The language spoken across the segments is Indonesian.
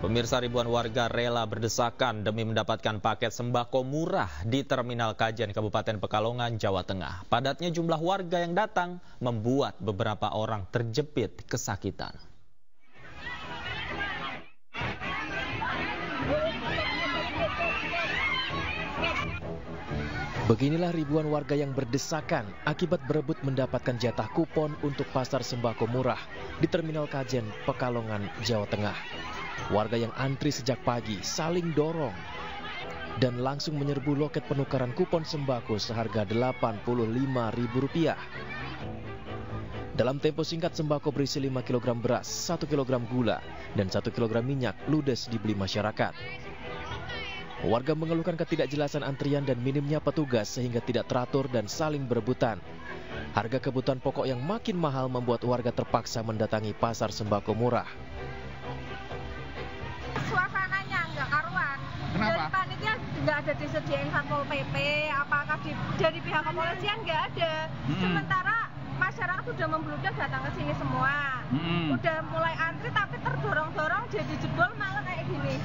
Pemirsa, ribuan warga rela berdesakan demi mendapatkan paket sembako murah di Terminal Kajen Kabupaten Pekalongan, Jawa Tengah. Padatnya jumlah warga yang datang membuat beberapa orang terjepit kesakitan. Beginilah ribuan warga yang berdesakan akibat berebut mendapatkan jatah kupon untuk pasar sembako murah di Terminal Kajen, Pekalongan, Jawa Tengah. Warga yang antri sejak pagi saling dorong dan langsung menyerbu loket penukaran kupon sembako seharga Rp85.000. Dalam tempo singkat, sembako berisi 5 kg beras, 1 kg gula, dan 1 kg minyak ludes dibeli masyarakat. Warga mengeluhkan ketidakjelasan antrian dan minimnya petugas sehingga tidak teratur dan saling berebutan. Harga kebutuhan pokok yang makin mahal membuat warga terpaksa mendatangi pasar sembako murah. Suasananya nggak karuan. Kenapa? Dari panitia nggak ada disediain Satpol PP, apakah dari pihak kepolisian nggak ada. Sementara masyarakat sudah membludak datang ke sini semua. Udah mulai antri tapi terdorong-dorong jadi jebol malah kayak gini.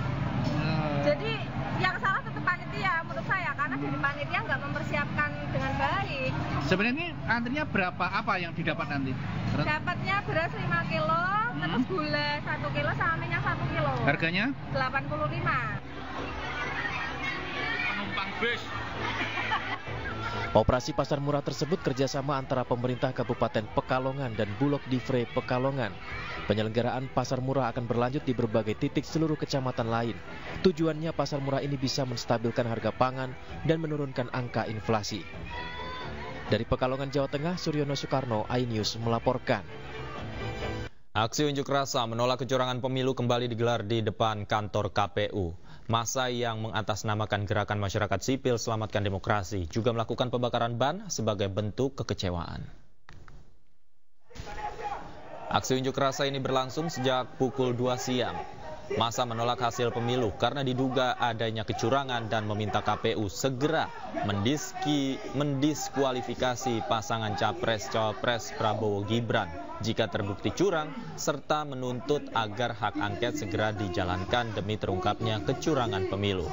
Jadi yang salah tetap panitia menurut saya, karena dari panitia nggak mempersiapkan dengan baik. Sebenarnya antrinya berapa, apa yang didapat nanti? Dapatnya beras 5 kilo, terus gula 1 kilo sama minyak 1 kilo. Harganya? 85. Penumpang bus. Operasi pasar murah tersebut kerjasama antara pemerintah Kabupaten Pekalongan dan Bulog Divre Pekalongan. Penyelenggaraan pasar murah akan berlanjut di berbagai titik seluruh kecamatan lain. Tujuannya pasar murah ini bisa menstabilkan harga pangan dan menurunkan angka inflasi. Dari Pekalongan, Jawa Tengah, Suryono Soekarno, iNews melaporkan. Aksi unjuk rasa menolak kecurangan pemilu kembali digelar di depan kantor KPU. Massa yang mengatasnamakan Gerakan Masyarakat Sipil Selamatkan Demokrasi juga melakukan pembakaran ban sebagai bentuk kekecewaan. Aksi unjuk rasa ini berlangsung sejak pukul 2 siang. Massa menolak hasil pemilu karena diduga adanya kecurangan dan meminta KPU segera mendiskualifikasi pasangan Capres-Cawapres Prabowo Gibran jika terbukti curang, serta menuntut agar hak angket segera dijalankan demi terungkapnya kecurangan pemilu.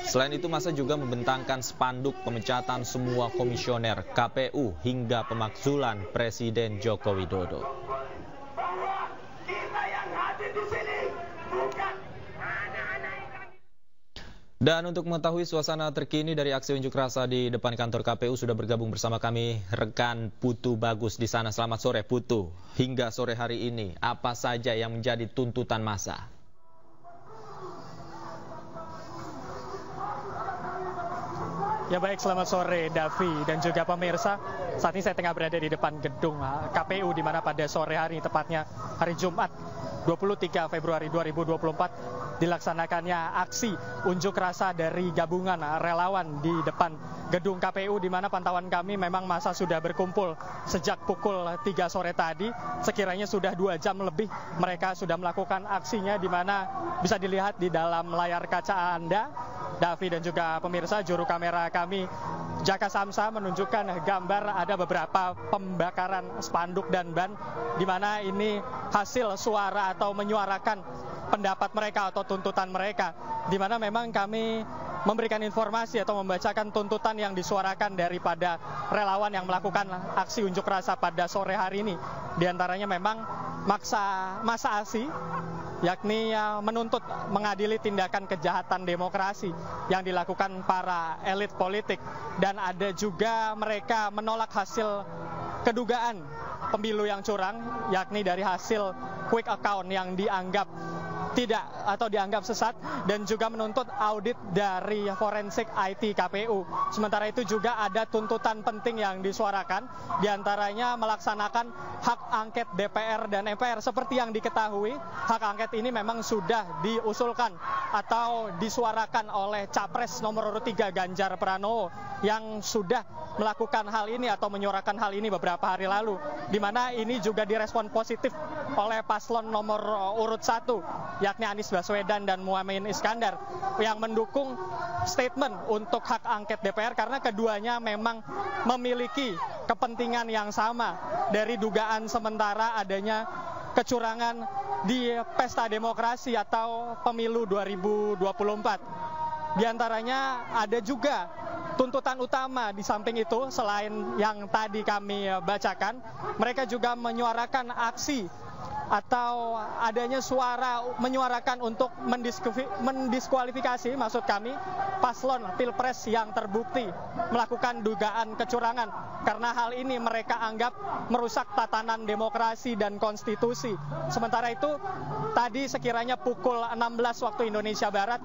Selain itu, massa juga membentangkan spanduk pemecatan semua komisioner KPU hingga pemakzulan Presiden Joko Widodo. Dan untuk mengetahui suasana terkini dari aksi unjuk rasa di depan kantor KPU sudah bergabung bersama kami rekan Putu Bagus di sana. Selamat sore Putu. Hingga sore hari ini apa saja yang menjadi tuntutan massa? Ya baik, selamat sore Davi dan juga pemirsa. Saat ini saya tengah berada di depan gedung KPU di mana pada sore hari, tepatnya hari Jumat 23 Februari 2024 dilaksanakannya aksi unjuk rasa dari gabungan relawan di depan gedung KPU, di mana pantauan kami memang massa sudah berkumpul sejak pukul 3 sore tadi. Sekiranya sudah 2 jam lebih mereka sudah melakukan aksinya, di mana bisa dilihat di dalam layar kaca Anda, Davi dan juga pemirsa, juru kamera kami Jaka Samsa menunjukkan gambar ada beberapa pembakaran spanduk dan ban, di mana ini hasil suara atau menyuarakan pendapat mereka atau tuntutan mereka, di mana memang kami memberikan informasi atau membacakan tuntutan yang disuarakan daripada relawan yang melakukan aksi unjuk rasa pada sore hari ini. Di antaranya memang masa aksi, yakni menuntut mengadili tindakan kejahatan demokrasi yang dilakukan para elit politik, dan ada juga mereka menolak hasil kedugaan pemilu yang curang, yakni dari hasil quick account yang dianggap tidak atau dianggap sesat, dan juga menuntut audit dari forensik IT KPU. Sementara itu juga ada tuntutan penting yang disuarakan, diantaranya melaksanakan hak angket DPR dan MPR. Seperti yang diketahui, hak angket ini memang sudah diusulkan atau disuarakan oleh Capres nomor urut 3 Ganjar Pranowo yang sudah melakukan hal ini atau menyuarakan hal ini beberapa hari lalu, di mana ini juga direspon positif oleh paslon nomor urut 1 yakni Anies Baswedan dan Muhaimin Iskandar yang mendukung statement untuk hak angket DPR, karena keduanya memang memiliki kepentingan yang sama dari dugaan sementara adanya kecurangan di pesta demokrasi atau pemilu 2024. Di antaranya ada juga tuntutan utama di samping itu, selain yang tadi kami bacakan, mereka juga menyuarakan aksi atau adanya suara menyuarakan untuk mendiskualifikasi, maksud kami, paslon Pilpres yang terbukti melakukan dugaan kecurangan. Karena hal ini mereka anggap merusak tatanan demokrasi dan konstitusi. Sementara itu, tadi sekiranya pukul 16 waktu Indonesia Barat,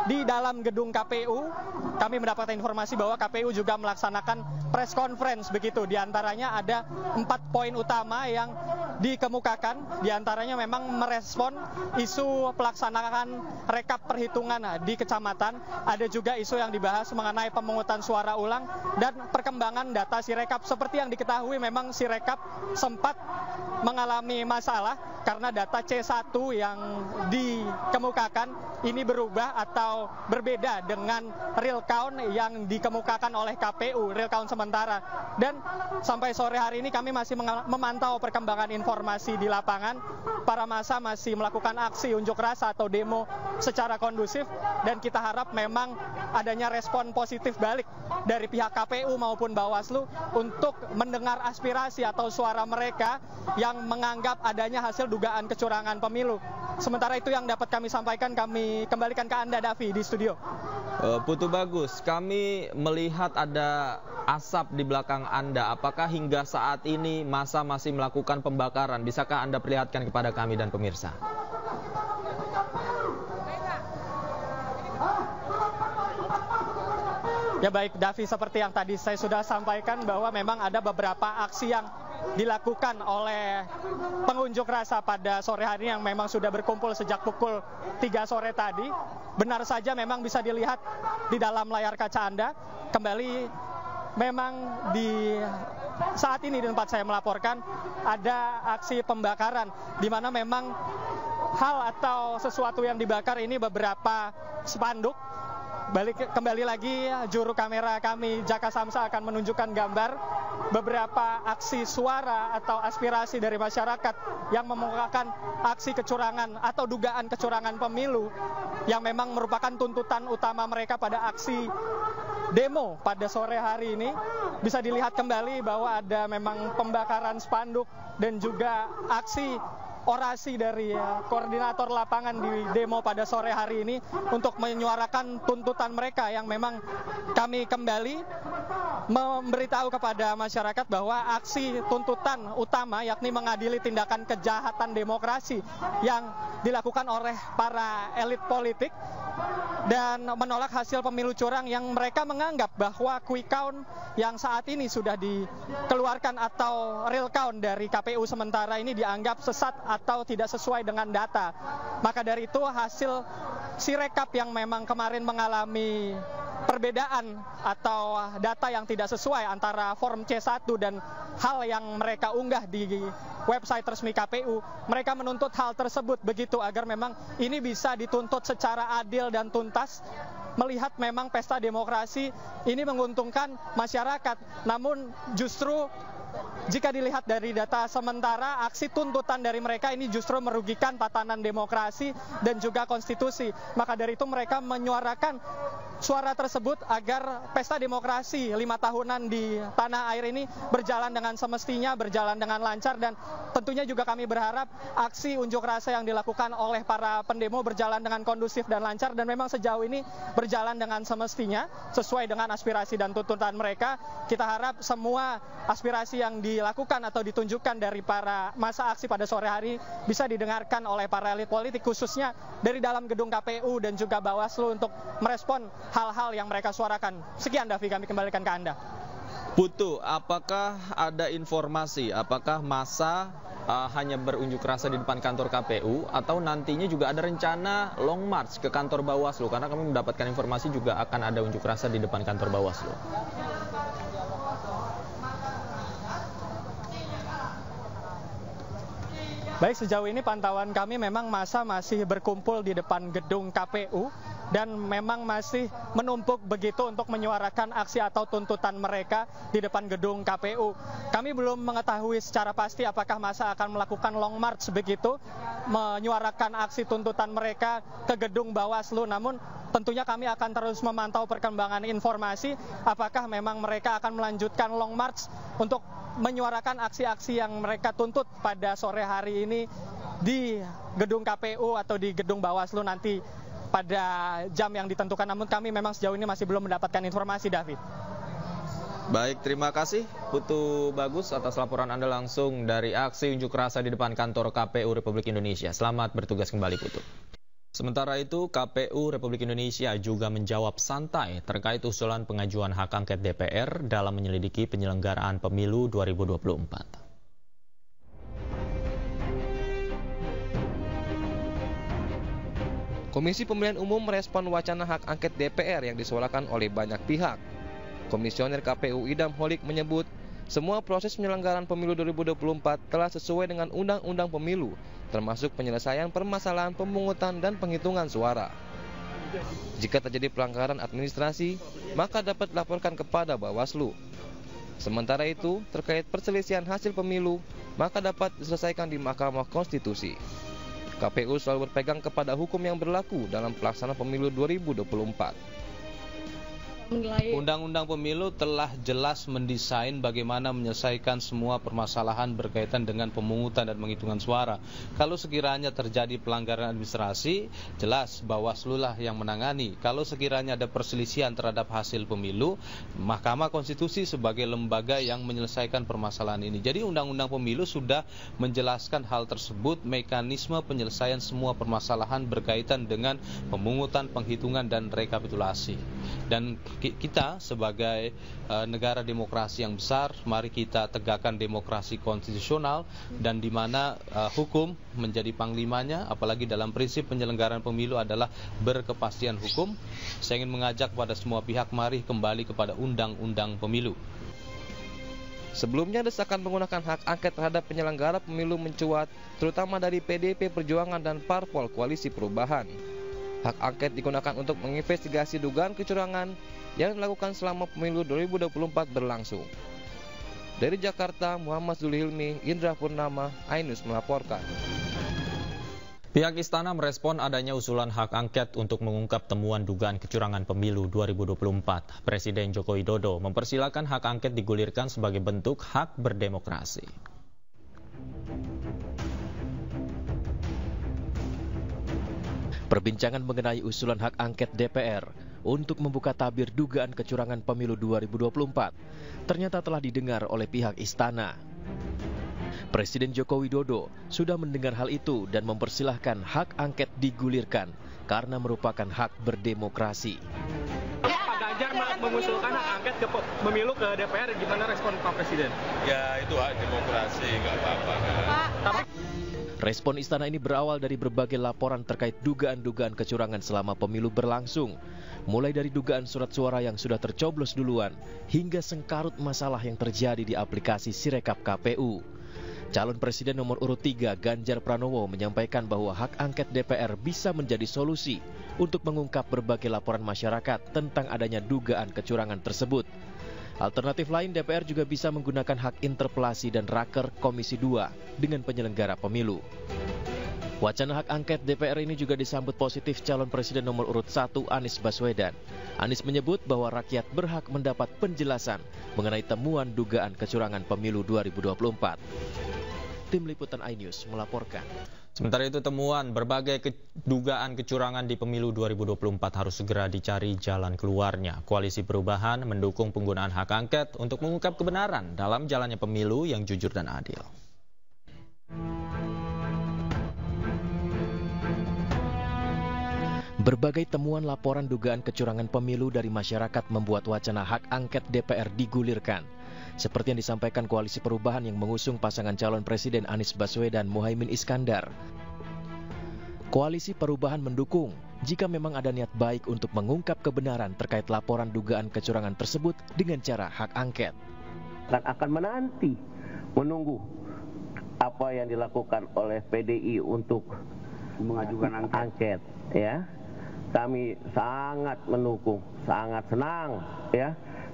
di dalam gedung KPU, kami mendapatkan informasi bahwa KPU juga melaksanakan press conference begitu. Di antaranya ada 4 poin utama yang dikemukakan. Di antaranya memang merespon isu pelaksanaan rekap perhitungan di kecamatan. Ada juga isu yang dibahas mengenai pemungutan suara ulang dan perkembangan data Sirekap. Seperti yang diketahui, memang Sirekap sempat mengalami masalah karena data C1 yang dikemukakan ini berubah atau berbeda dengan real count yang dikemukakan oleh KPU, real count sementara. Dan sampai sore hari ini kami masih memantau perkembangan informasi di lapangan. Para massa masih melakukan aksi unjuk rasa atau demo secara kondusif, dan kita harap memang adanya respon positif balik dari pihak KPU maupun Bawaslu untuk mendengar aspirasi atau suara mereka yang menganggap adanya hasil dugaan kecurangan pemilu. Sementara itu yang dapat kami sampaikan, kami kembalikan ke Anda, Davi, di studio. Putu Bagus, kami melihat ada asap di belakang Anda. Apakah hingga saat ini massa masih melakukan pembakaran? Bisakah Anda perlihatkan kepada kami dan pemirsa? Ya baik, Davi, seperti yang tadi saya sudah sampaikan bahwa memang ada beberapa aksi yang dilakukan oleh pengunjuk rasa pada sore hari yang memang sudah berkumpul sejak pukul 3 sore tadi. Benar saja memang bisa dilihat di dalam layar kaca Anda. Kembali memang di saat ini di tempat saya melaporkan ada aksi pembakaran, di mana memang hal atau sesuatu yang dibakar ini beberapa spanduk. Kembali lagi juru kamera kami Jaka Samsa akan menunjukkan gambar beberapa aksi suara atau aspirasi dari masyarakat yang mengemukakan aksi kecurangan atau dugaan kecurangan pemilu yang memang merupakan tuntutan utama mereka pada aksi demo pada sore hari ini. Bisa dilihat kembali bahwa ada memang pembakaran spanduk dan juga aksi orasi dari koordinator lapangan di demo pada sore hari ini untuk menyuarakan tuntutan mereka yang memang kami kembali memberitahu kepada masyarakat bahwa aksi tuntutan utama yakni mengadili tindakan kejahatan demokrasi yang dilakukan oleh para elit politik dan menolak hasil pemilu curang yang mereka menganggap bahwa quick count yang saat ini sudah dikeluarkan atau real count dari KPU sementara ini dianggap sesat atau tidak sesuai dengan data. Maka dari itu hasil Sirekap yang memang kemarin mengalami perbedaan atau data yang tidak sesuai antara form C1 dan hal yang mereka unggah di website resmi KPU, mereka menuntut hal tersebut begitu agar memang ini bisa dituntut secara adil dan tuntas, melihat memang pesta demokrasi ini menguntungkan masyarakat. Namun justru jika dilihat dari data sementara, aksi tuntutan dari mereka ini justru merugikan tatanan demokrasi dan juga konstitusi. Maka dari itu mereka menyuarakan suara tersebut agar pesta demokrasi 5 tahunan di tanah air ini berjalan dengan semestinya, berjalan dengan lancar, dan tentunya juga kami berharap aksi unjuk rasa yang dilakukan oleh para pendemo berjalan dengan kondusif dan lancar, dan memang sejauh ini berjalan dengan semestinya sesuai dengan aspirasi dan tuntutan mereka. Kita harap semua aspirasi yang dilakukan atau ditunjukkan dari para massa aksi pada sore hari bisa didengarkan oleh para elit politik, khususnya dari dalam gedung KPU dan juga Bawaslu untuk merespon hal-hal yang mereka suarakan. Sekian, Davi, kami kembalikan ke Anda. Putu, apakah ada informasi apakah massa hanya berunjuk rasa di depan kantor KPU atau nantinya juga ada rencana long march ke kantor Bawaslu? Karena kami mendapatkan informasi juga akan ada unjuk rasa di depan kantor Bawaslu. Baik, sejauh ini pantauan kami memang massa masih berkumpul di depan gedung KPU dan memang masih menumpuk begitu untuk menyuarakan aksi atau tuntutan mereka di depan gedung KPU. Kami belum mengetahui secara pasti apakah massa akan melakukan long march begitu, menyuarakan aksi tuntutan mereka ke gedung Bawaslu. Namun tentunya kami akan terus memantau perkembangan informasi apakah memang mereka akan melanjutkan long march untuk menyuarakan aksi-aksi yang mereka tuntut pada sore hari ini di gedung KPU atau di gedung Bawaslu nanti pada jam yang ditentukan. Namun kami memang sejauh ini masih belum mendapatkan informasi, David. Baik, terima kasih Putu Bagus atas laporan Anda langsung dari aksi unjuk rasa di depan kantor KPU Republik Indonesia. Selamat bertugas kembali, Putu. Sementara itu, KPU Republik Indonesia juga menjawab santai terkait usulan pengajuan hak angket DPR dalam menyelidiki penyelenggaraan pemilu 2024. Komisi Pemilihan Umum merespon wacana hak angket DPR yang disuarakan oleh banyak pihak. Komisioner KPU Idam Holik menyebut, semua proses penyelenggaraan pemilu 2024 telah sesuai dengan Undang-Undang Pemilu, termasuk penyelesaian permasalahan pemungutan dan penghitungan suara. Jika terjadi pelanggaran administrasi, maka dapat dilaporkan kepada Bawaslu. Sementara itu, terkait perselisihan hasil pemilu, maka dapat diselesaikan di Mahkamah Konstitusi. KPU selalu berpegang kepada hukum yang berlaku dalam pelaksanaan pemilu 2024. Undang-Undang Pemilu telah jelas mendesain bagaimana menyelesaikan semua permasalahan berkaitan dengan pemungutan dan penghitungan suara. Kalau sekiranya terjadi pelanggaran administrasi, jelas Bawaslu lah yang menangani. Kalau sekiranya ada perselisihan terhadap hasil pemilu, Mahkamah Konstitusi sebagai lembaga yang menyelesaikan permasalahan ini. Jadi Undang-Undang Pemilu sudah menjelaskan hal tersebut, mekanisme penyelesaian semua permasalahan berkaitan dengan pemungutan, penghitungan, dan rekapitulasi. Dan kita sebagai negara demokrasi yang besar, mari kita tegakkan demokrasi konstitusional dan di mana hukum menjadi panglimanya, apalagi dalam prinsip penyelenggaraan pemilu adalah berkepastian hukum. Saya ingin mengajak kepada semua pihak, mari kembali kepada Undang-Undang Pemilu. Sebelumnya desakan menggunakan hak angket terhadap penyelenggara pemilu mencuat, terutama dari PDIP Perjuangan dan Parpol Koalisi Perubahan. Hak angket digunakan untuk menginvestigasi dugaan kecurangan yang dilakukan selama pemilu 2024 berlangsung. Dari Jakarta, Muhammad Zulhilmi, Indra Purnama, Ainus melaporkan. Pihak Istana merespon adanya usulan hak angket untuk mengungkap temuan dugaan kecurangan pemilu 2024. Presiden Joko Widodo mempersilahkan hak angket digulirkan sebagai bentuk hak berdemokrasi. Perbincangan mengenai usulan hak angket DPR untuk membuka tabir dugaan kecurangan pemilu 2024 ternyata telah didengar oleh pihak Istana. Presiden Joko Widodo sudah mendengar hal itu dan mempersilahkan hak angket digulirkan karena merupakan hak berdemokrasi. Pak Ganjar mengusulkan hak angket ke pemilu ke DPR, gimana respon Pak Presiden? Ya itu hak demokrasi, nggak apa-apa. Respon Istana ini berawal dari berbagai laporan terkait dugaan-dugaan kecurangan selama pemilu berlangsung. Mulai dari dugaan surat suara yang sudah tercoblos duluan, hingga sengkarut masalah yang terjadi di aplikasi Sirekap KPU. Calon Presiden nomor urut 3 Ganjar Pranowo menyampaikan bahwa hak angket DPR bisa menjadi solusi untuk mengungkap berbagai laporan masyarakat tentang adanya dugaan kecurangan tersebut. Alternatif lain, DPR juga bisa menggunakan hak interpelasi dan raker Komisi 2 dengan penyelenggara pemilu. Wacana hak angket DPR ini juga disambut positif calon presiden nomor urut 1 Anies Baswedan. Anies menyebut bahwa rakyat berhak mendapat penjelasan mengenai temuan dugaan kecurangan pemilu 2024. Tim Liputan iNews melaporkan. Sementara itu, temuan berbagai dugaan kecurangan di pemilu 2024 harus segera dicari jalan keluarnya. Koalisi Perubahan mendukung penggunaan hak angket untuk mengungkap kebenaran dalam jalannya pemilu yang jujur dan adil. Berbagai temuan laporan dugaan kecurangan pemilu dari masyarakat membuat wacana hak angket DPR digulirkan. Seperti yang disampaikan Koalisi Perubahan yang mengusung pasangan calon presiden Anies Baswedan Muhaimin Iskandar. Koalisi Perubahan mendukung jika memang ada niat baik untuk mengungkap kebenaran terkait laporan dugaan kecurangan tersebut dengan cara hak angket. Akan menunggu apa yang dilakukan oleh PDI untuk mengajukan angket, ya. kami sangat mendukung, sangat senang ya.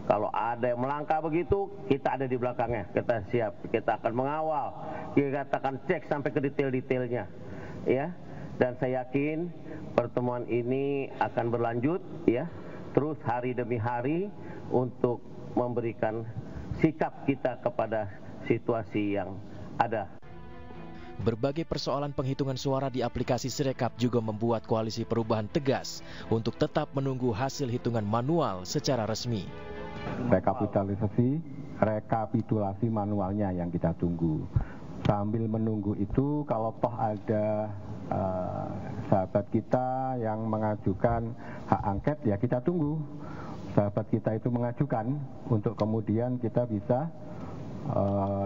Kalau ada yang melangkah begitu, kita ada di belakangnya, kita siap, kita akan mengawal, kita akan cek sampai ke detail-detailnya, ya. Dan saya yakin pertemuan ini akan berlanjut, ya, terus hari demi hari untuk memberikan sikap kita kepada situasi yang ada. Berbagai persoalan penghitungan suara di aplikasi Sirekap juga membuat Koalisi Perubahan tegas untuk tetap menunggu hasil hitungan manual secara resmi. Rekapitulasi manualnya yang kita tunggu. Sambil menunggu itu, kalau toh ada sahabat kita yang mengajukan hak angket, ya kita tunggu. Sahabat kita itu mengajukan untuk kemudian kita bisa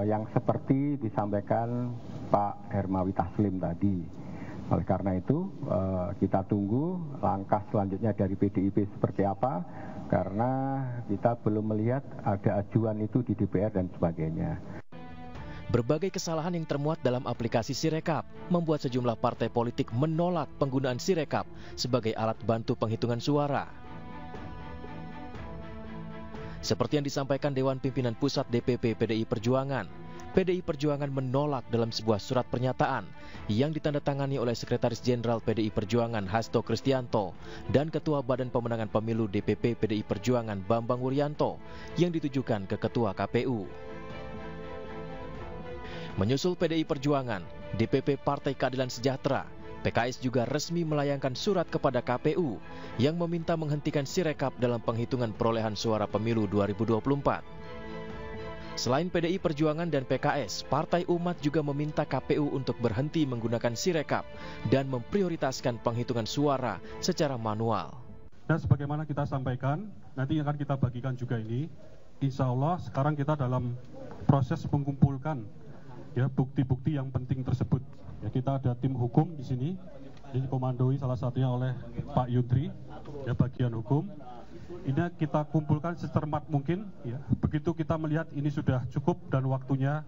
yang seperti disampaikan Pak Hermawi Taslim tadi. Oleh karena itu kita tunggu langkah selanjutnya dari PDIP seperti apa, karena kita belum melihat ada ajuan itu di DPR dan sebagainya. Berbagai kesalahan yang termuat dalam aplikasi Sirekap membuat sejumlah partai politik menolak penggunaan Sirekap sebagai alat bantu penghitungan suara. Seperti yang disampaikan Dewan Pimpinan Pusat DPP PDI Perjuangan, PDI Perjuangan menolak dalam sebuah surat pernyataan yang ditandatangani oleh Sekretaris Jenderal PDI Perjuangan Hasto Kristianto dan Ketua Badan Pemenangan Pemilu DPP PDI Perjuangan Bambang Wuryanto yang ditujukan ke Ketua KPU. Menyusul PDI Perjuangan, DPP Partai Keadilan Sejahtera, PKS juga resmi melayangkan surat kepada KPU yang meminta menghentikan Sirekap dalam penghitungan perolehan suara pemilu 2024. Selain PDI Perjuangan dan PKS, Partai Umat juga meminta KPU untuk berhenti menggunakan Sirekap dan memprioritaskan penghitungan suara secara manual. Dan sebagaimana kita sampaikan, nanti akan kita bagikan juga ini. Insya Allah sekarang kita dalam proses mengumpulkan ya bukti-bukti yang penting tersebut. Ya, kita ada tim hukum di sini, ini dikomandoi salah satunya oleh Pak Yudri, ya bagian hukum. Ini kita kumpulkan secermat mungkin, ya. Begitu kita melihat ini sudah cukup dan waktunya,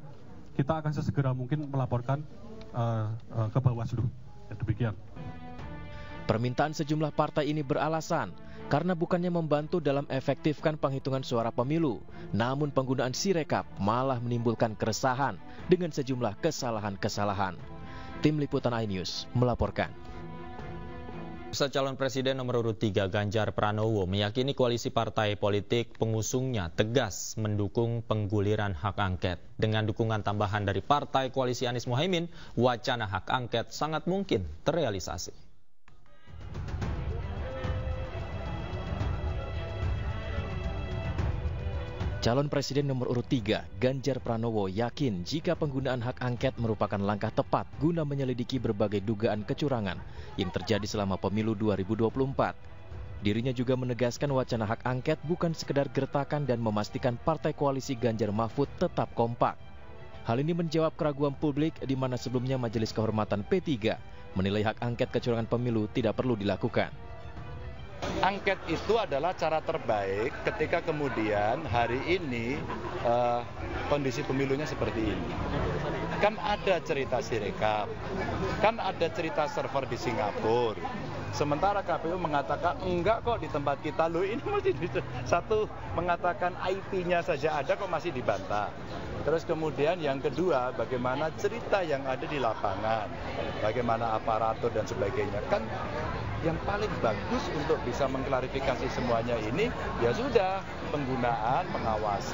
kita akan sesegera mungkin melaporkan ke Bawaslu. Ya, demikian. Permintaan sejumlah partai ini beralasan karena bukannya membantu dalam efektifkan penghitungan suara pemilu, namun penggunaan Sirekap malah menimbulkan keresahan dengan sejumlah kesalahan-kesalahan. Tim Liputan iNews melaporkan. Bursa calon presiden nomor urut 3 Ganjar Pranowo meyakini koalisi partai politik pengusungnya tegas mendukung pengguliran hak angket. Dengan dukungan tambahan dari partai koalisi Anies Mohaimin, wacana hak angket sangat mungkin terrealisasi. Calon Presiden nomor urut 3, Ganjar Pranowo yakin jika penggunaan hak angket merupakan langkah tepat guna menyelidiki berbagai dugaan kecurangan yang terjadi selama pemilu 2024. Dirinya juga menegaskan wacana hak angket bukan sekedar gertakan dan memastikan partai koalisi Ganjar Mahfud tetap kompak. Hal ini menjawab keraguan publik di mana sebelumnya Majelis Kehormatan P3 menilai hak angket kecurangan pemilu tidak perlu dilakukan. Angket itu adalah cara terbaik ketika kemudian hari ini kondisi pemilunya seperti ini. Kan ada cerita Sirekap, kan ada cerita server di Singapura. Sementara KPU mengatakan enggak kok di tempat kita, loh ini mesti satu mengatakan IP-nya saja ada kok masih dibantah. Terus kemudian yang kedua, bagaimana cerita yang ada di lapangan, bagaimana aparatur dan sebagainya. Kan yang paling bagus untuk bisa mengklarifikasi semuanya ini, ya sudah penggunaan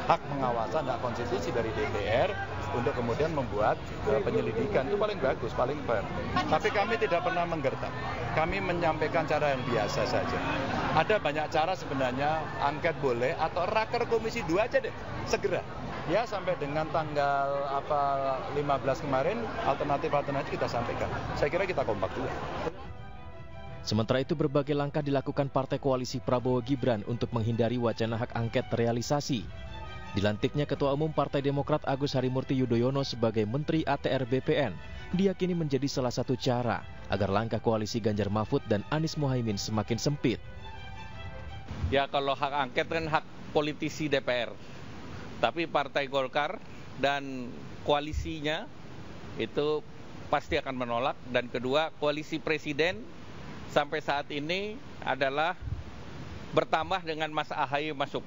hak pengawasan, hak konstitusi dari DPR untuk kemudian membuat penyelidikan itu paling bagus, paling fair. Tapi kami tidak pernah menggertak. Kami menyampaikan cara yang biasa saja. Ada banyak cara sebenarnya, angket boleh atau raker komisi 2 aja deh, segera. Ya sampai dengan tanggal 15 kemarin alternatif kita sampaikan. Saya kira kita kompak juga. Sementara itu berbagai langkah dilakukan Partai Koalisi Prabowo Gibran untuk menghindari wacana hak angket terrealisasi. Dilantiknya Ketua Umum Partai Demokrat Agus Harimurti Yudhoyono sebagai Menteri ATR BPN diyakini menjadi salah satu cara agar langkah koalisi Ganjar Mahfud dan Anies Mohaimin semakin sempit. Ya kalau hak angket kan hak politisi DPR. Tapi Partai Golkar dan koalisinya itu pasti akan menolak. Dan kedua, koalisi presiden sampai saat ini adalah bertambah dengan Mas AHY masuk.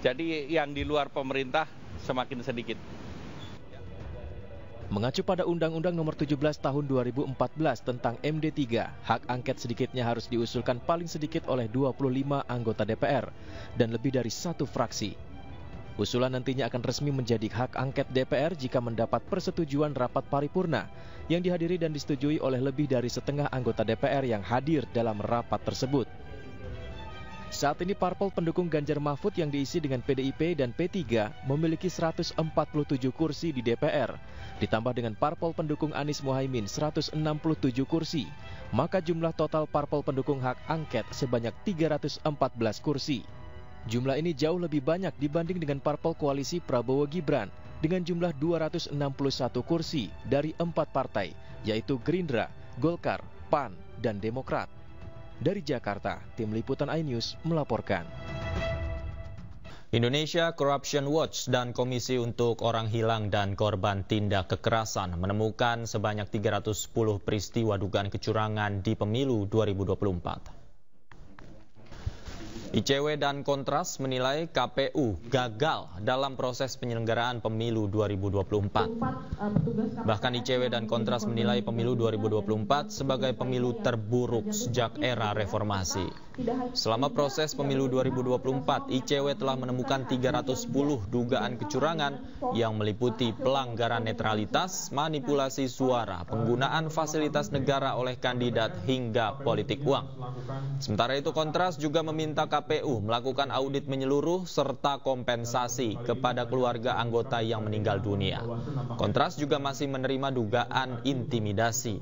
Jadi yang di luar pemerintah semakin sedikit. Mengacu pada Undang-Undang Nomor 17 Tahun 2014 tentang MD3, hak angket sedikitnya harus diusulkan paling sedikit oleh 25 anggota DPR dan lebih dari satu fraksi. Usulan nantinya akan resmi menjadi hak angket DPR jika mendapat persetujuan rapat paripurna yang dihadiri dan disetujui oleh lebih dari setengah anggota DPR yang hadir dalam rapat tersebut. Saat ini parpol pendukung Ganjar Mahfud yang diisi dengan PDIP dan P3 memiliki 147 kursi di DPR, ditambah dengan parpol pendukung Anies Muhaimin 167 kursi, maka jumlah total parpol pendukung hak angket sebanyak 314 kursi. Jumlah ini jauh lebih banyak dibanding dengan parpol koalisi Prabowo Gibran dengan jumlah 261 kursi dari 4 partai, yaitu Gerindra, Golkar, PAN, dan Demokrat. Dari Jakarta, Tim Liputan iNews melaporkan. Indonesia Corruption Watch dan Komisi untuk Orang Hilang dan Korban Tindak Kekerasan menemukan sebanyak 310 peristiwa dugaan kecurangan di pemilu 2024. ICW dan Kontras menilai KPU gagal dalam proses penyelenggaraan pemilu 2024. Bahkan ICW dan Kontras menilai pemilu 2024 sebagai pemilu terburuk sejak era reformasi. Selama proses pemilu 2024, ICW telah menemukan 310 dugaan kecurangan yang meliputi pelanggaran netralitas, manipulasi suara, penggunaan fasilitas negara oleh kandidat hingga politik uang. Sementara itu Kontras juga meminta KPU melakukan audit menyeluruh serta kompensasi kepada keluarga anggota yang meninggal dunia. Kontras juga masih menerima dugaan intimidasi.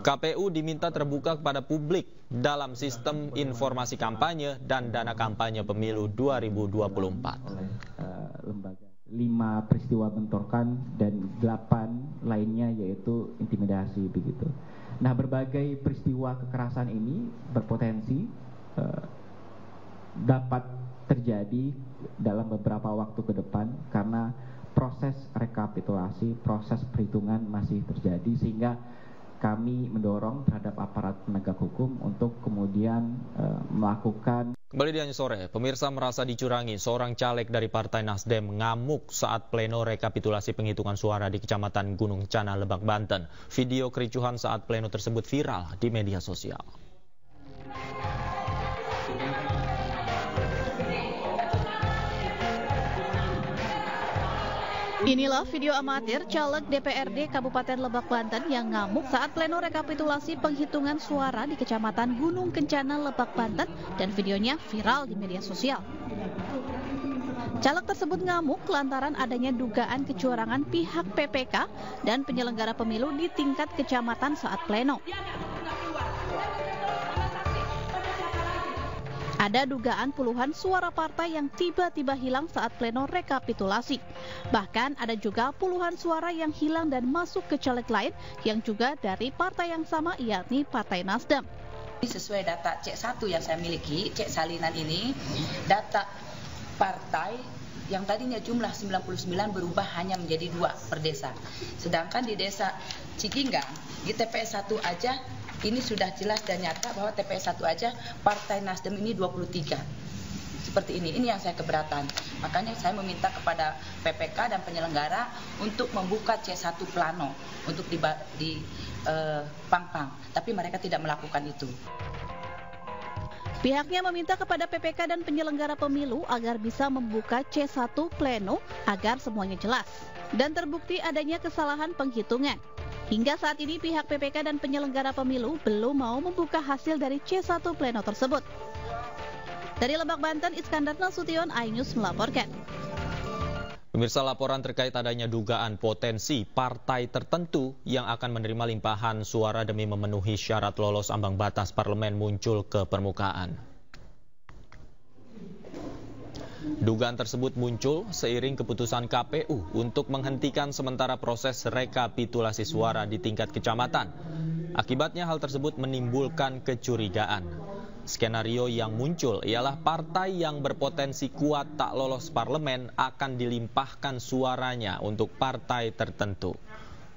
KPU diminta terbuka kepada publik dalam sistem informasi kampanye dan dana kampanye pemilu 2024. 5 peristiwa bentrokan dan 8 lainnya yaitu intimidasi begitu. Nah, berbagai peristiwa kekerasan ini berpotensi dapat terjadi dalam beberapa waktu ke depan karena proses rekapitulasi, proses perhitungan masih terjadi, sehingga kami mendorong terhadap aparat penegak hukum untuk kemudian melakukan. Kembali di Anju Sore, pemirsa merasa dicurangi. Seorang caleg dari Partai Nasdem ngamuk saat pleno rekapitulasi penghitungan suara di Kecamatan Gunung Kencana, Lebak, Banten. Video kericuhan saat pleno tersebut viral di media sosial. Inilah video amatir caleg DPRD Kabupaten Lebak, Banten yang ngamuk saat pleno rekapitulasi penghitungan suara di Kecamatan Gunung Kencana, Lebak, Banten, dan videonya viral di media sosial. Caleg tersebut ngamuk lantaran adanya dugaan kecurangan pihak PPK dan penyelenggara pemilu di tingkat kecamatan saat pleno. Ada dugaan puluhan suara partai yang tiba-tiba hilang saat pleno rekapitulasi. Bahkan ada juga puluhan suara yang hilang dan masuk ke caleg lain yang juga dari partai yang sama, yakni Partai Nasdem. Sesuai data C1 yang saya miliki, cek salinan ini, data partai yang tadinya jumlah 99 berubah hanya menjadi 2 per desa. Sedangkan di desa Cikinggang, di TPS 1 aja, ini sudah jelas dan nyata bahwa TPS 1 aja Partai Nasdem ini 23. Seperti ini yang saya keberatan. Makanya saya meminta kepada PPK dan penyelenggara untuk membuka C1 plano untuk di Pangpang. Tapi mereka tidak melakukan itu. Pihaknya meminta kepada PPK dan penyelenggara pemilu agar bisa membuka C1 pleno agar semuanya jelas dan terbukti adanya kesalahan penghitungan. Hingga saat ini pihak PPK dan penyelenggara pemilu belum mau membuka hasil dari C1 pleno tersebut. Dari Lebak, Banten, Iskandar Nasution, iNews melaporkan. Pemirsa, laporan terkait adanya dugaan potensi partai tertentu yang akan menerima limpahan suara demi memenuhi syarat lolos ambang batas parlemen muncul ke permukaan. Dugaan tersebut muncul seiring keputusan KPU untuk menghentikan sementara proses rekapitulasi suara di tingkat kecamatan. Akibatnya hal tersebut menimbulkan kecurigaan. Skenario yang muncul ialah partai yang berpotensi kuat tak lolos parlemen akan dilimpahkan suaranya untuk partai tertentu.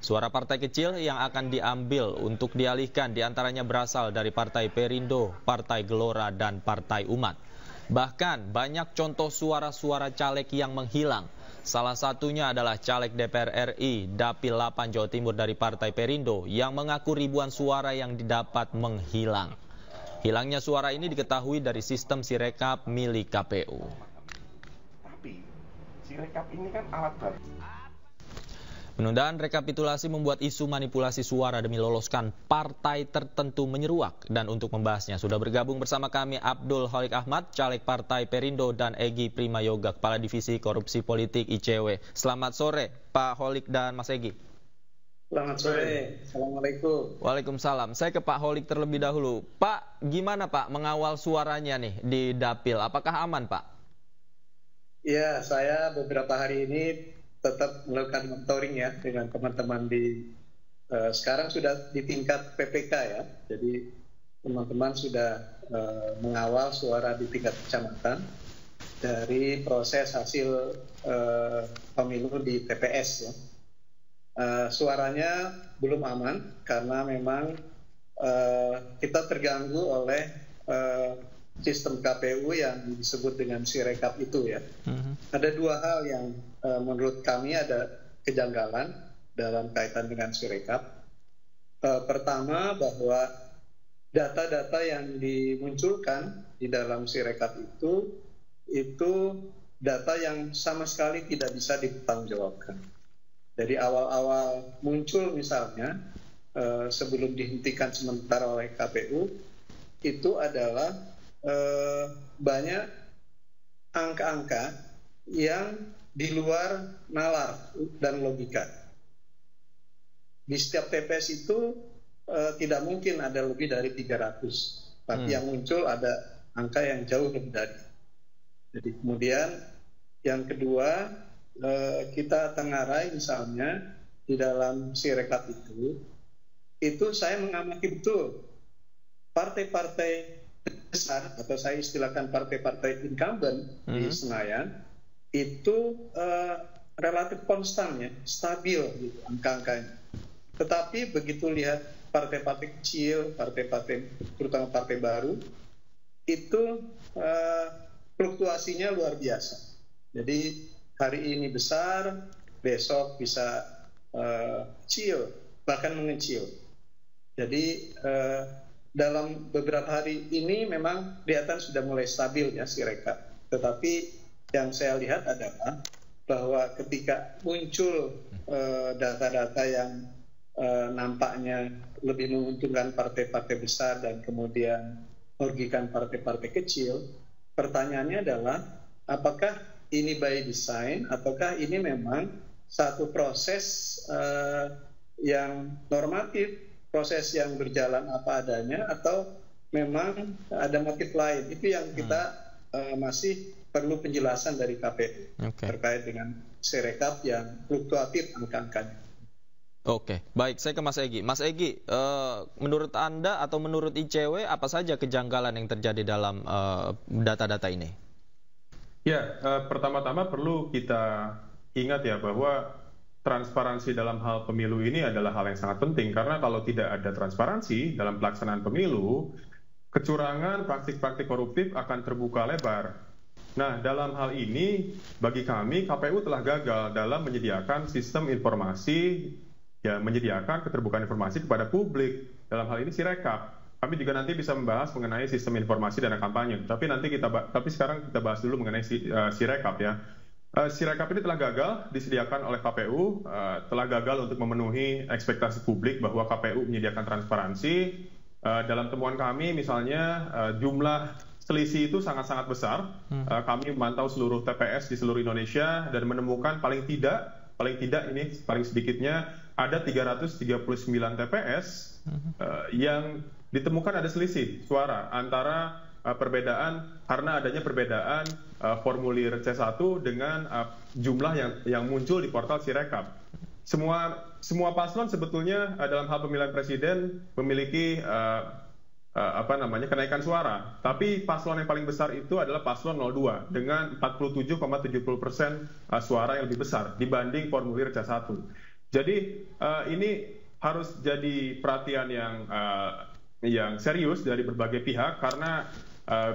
Suara partai kecil yang akan diambil untuk dialihkan diantaranya berasal dari Partai Perindo, Partai Gelora, dan Partai Umat. Bahkan banyak contoh suara-suara caleg yang menghilang. Salah satunya adalah caleg DPR RI Dapil 8 Jawa Timur dari Partai Perindo yang mengaku ribuan suara yang didapat menghilang. Hilangnya suara ini diketahui dari sistem Sirekap milik KPU. Tapi Sirekap ini kan alat baru. Penundaan rekapitulasi membuat isu manipulasi suara demi loloskan partai tertentu menyeruak. Dan untuk membahasnya sudah bergabung bersama kami Abdul Holik Ahmad, caleg Partai Perindo, dan Egy Primayoga, Kepala Divisi Korupsi Politik ICW. Selamat sore Pak Holik dan Mas Egy. Selamat sore, Assalamualaikum. Waalaikumsalam. Saya ke Pak Holik terlebih dahulu. Pak, gimana Pak mengawal suaranya nih di Dapil? Apakah aman Pak? Ya, saya beberapa hari ini tetap melakukan monitoring ya dengan teman-teman di sekarang sudah di tingkat PPK ya. Jadi teman-teman sudah mengawal suara di tingkat kecamatan dari proses hasil pemilu di TPS ya. Suaranya belum aman karena memang kita terganggu oleh sistem KPU yang disebut dengan Sirekap itu ya. Ada dua hal yang menurut kami ada kejanggalan dalam kaitan dengan Sirekap. Pertama bahwa data-data yang dimunculkan di dalam Sirekap itu data yang sama sekali tidak bisa dipertanggungjawabkan. Jadi awal-awal muncul misalnya sebelum dihentikan sementara oleh KPU itu adalah banyak angka-angka yang di luar nalar dan logika. Di setiap TPS itu tidak mungkin ada lebih dari 300, tapi yang muncul ada angka yang jauh lebih dari. Jadi kemudian yang kedua kita tengarai misalnya di dalam Sirekap itu saya mengamati betul partai-partai besar atau saya istilahkan partai-partai incumbent di Senayan itu relatif konstan ya, stabil gitu angka-angkanya. Tetapi begitu lihat partai-partai kecil, partai-partai terutama partai baru itu fluktuasinya luar biasa. Jadi hari ini besar, besok bisa kecil, bahkan mengecil. Jadi dalam beberapa hari ini memang kelihatan sudah mulai stabil ya Sirekap. Tetapi yang saya lihat adalah bahwa ketika muncul data-data yang nampaknya lebih menguntungkan partai-partai besar dan kemudian merugikan partai-partai kecil, pertanyaannya adalah apakah ini by design ataukah ini memang satu proses yang normatif, proses yang berjalan apa adanya, atau memang ada motif lain. Itu yang kita masih perlu penjelasan dari KPU terkait dengan Sirekap yang fluktuatif angka-angkanya. Oke, baik. Saya ke Mas Egy. Mas Egy, menurut Anda atau menurut ICW apa saja kejanggalan yang terjadi dalam data-data ini? Ya, pertama-tama perlu kita ingat ya bahwa transparansi dalam hal pemilu ini adalah hal yang sangat penting, karena kalau tidak ada transparansi dalam pelaksanaan pemilu, kecurangan, praktik-praktik koruptif akan terbuka lebar. Nah, dalam hal ini bagi kami KPU telah gagal dalam menyediakan sistem informasi, ya menyediakan keterbukaan informasi kepada publik. Dalam hal ini Sirekap. Kami juga nanti bisa membahas mengenai sistem informasi dana kampanye. Tapi sekarang kita bahas dulu mengenai Sirekap ya. Sirekap ini telah gagal disediakan oleh KPU, telah gagal untuk memenuhi ekspektasi publik bahwa KPU menyediakan transparansi. Dalam temuan kami misalnya jumlah selisih itu sangat-sangat besar. Kami memantau seluruh TPS di seluruh Indonesia dan menemukan paling sedikitnya ada 339 TPS yang ditemukan ada selisih suara antara karena adanya perbedaan formulir C1 dengan jumlah yang muncul di portal Sirekap. Semua paslon sebetulnya dalam hal pemilihan presiden memiliki kenaikan suara. Tapi paslon yang paling besar itu adalah paslon 02 dengan 47,70% suara yang lebih besar dibanding formulir C1. Jadi ini harus jadi perhatian yang serius dari berbagai pihak karena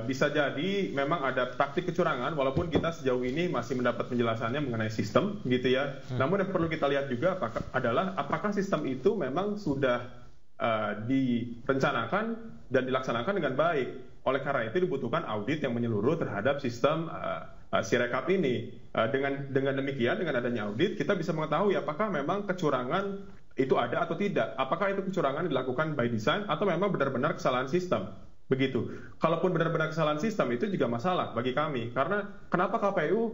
bisa jadi memang ada praktik kecurangan walaupun kita sejauh ini masih mendapat penjelasannya mengenai sistem gitu ya. Namun yang perlu kita lihat juga adalah apakah sistem itu memang sudah direncanakan dan dilaksanakan dengan baik. Oleh karena itu dibutuhkan audit yang menyeluruh terhadap sistem Sirekap ini. Dengan demikian, dengan adanya audit, kita bisa mengetahui apakah memang kecurangan itu ada atau tidak. Apakah itu kecurangan dilakukan by design atau memang benar-benar kesalahan sistem. Begitu. Kalaupun benar-benar kesalahan sistem itu juga masalah bagi kami. Karena kenapa KPU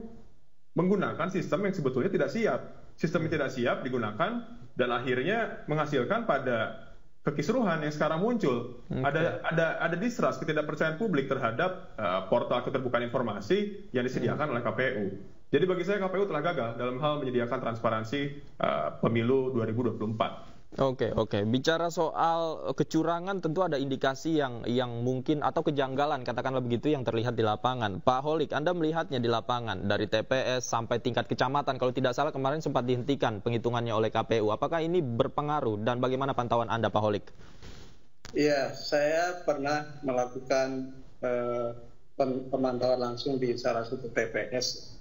menggunakan sistem yang sebetulnya tidak siap. Sistem yang tidak siap digunakan dan akhirnya menghasilkan pada kekisruhan yang sekarang muncul. Ada distrust, ketidakpercayaan publik terhadap portal keterbukaan informasi yang disediakan oleh KPU. Jadi bagi saya KPU telah gagal dalam hal menyediakan transparansi pemilu 2024. Oke. Bicara soal kecurangan tentu ada indikasi yang mungkin atau kejanggalan katakanlah begitu yang terlihat di lapangan. Pak Holik, Anda melihatnya di lapangan dari TPS sampai tingkat kecamatan. Kalau tidak salah kemarin sempat dihentikan penghitungannya oleh KPU. Apakah ini berpengaruh dan bagaimana pantauan Anda, Pak Holik? Iya, saya pernah melakukan pemantauan langsung di salah satu TPS.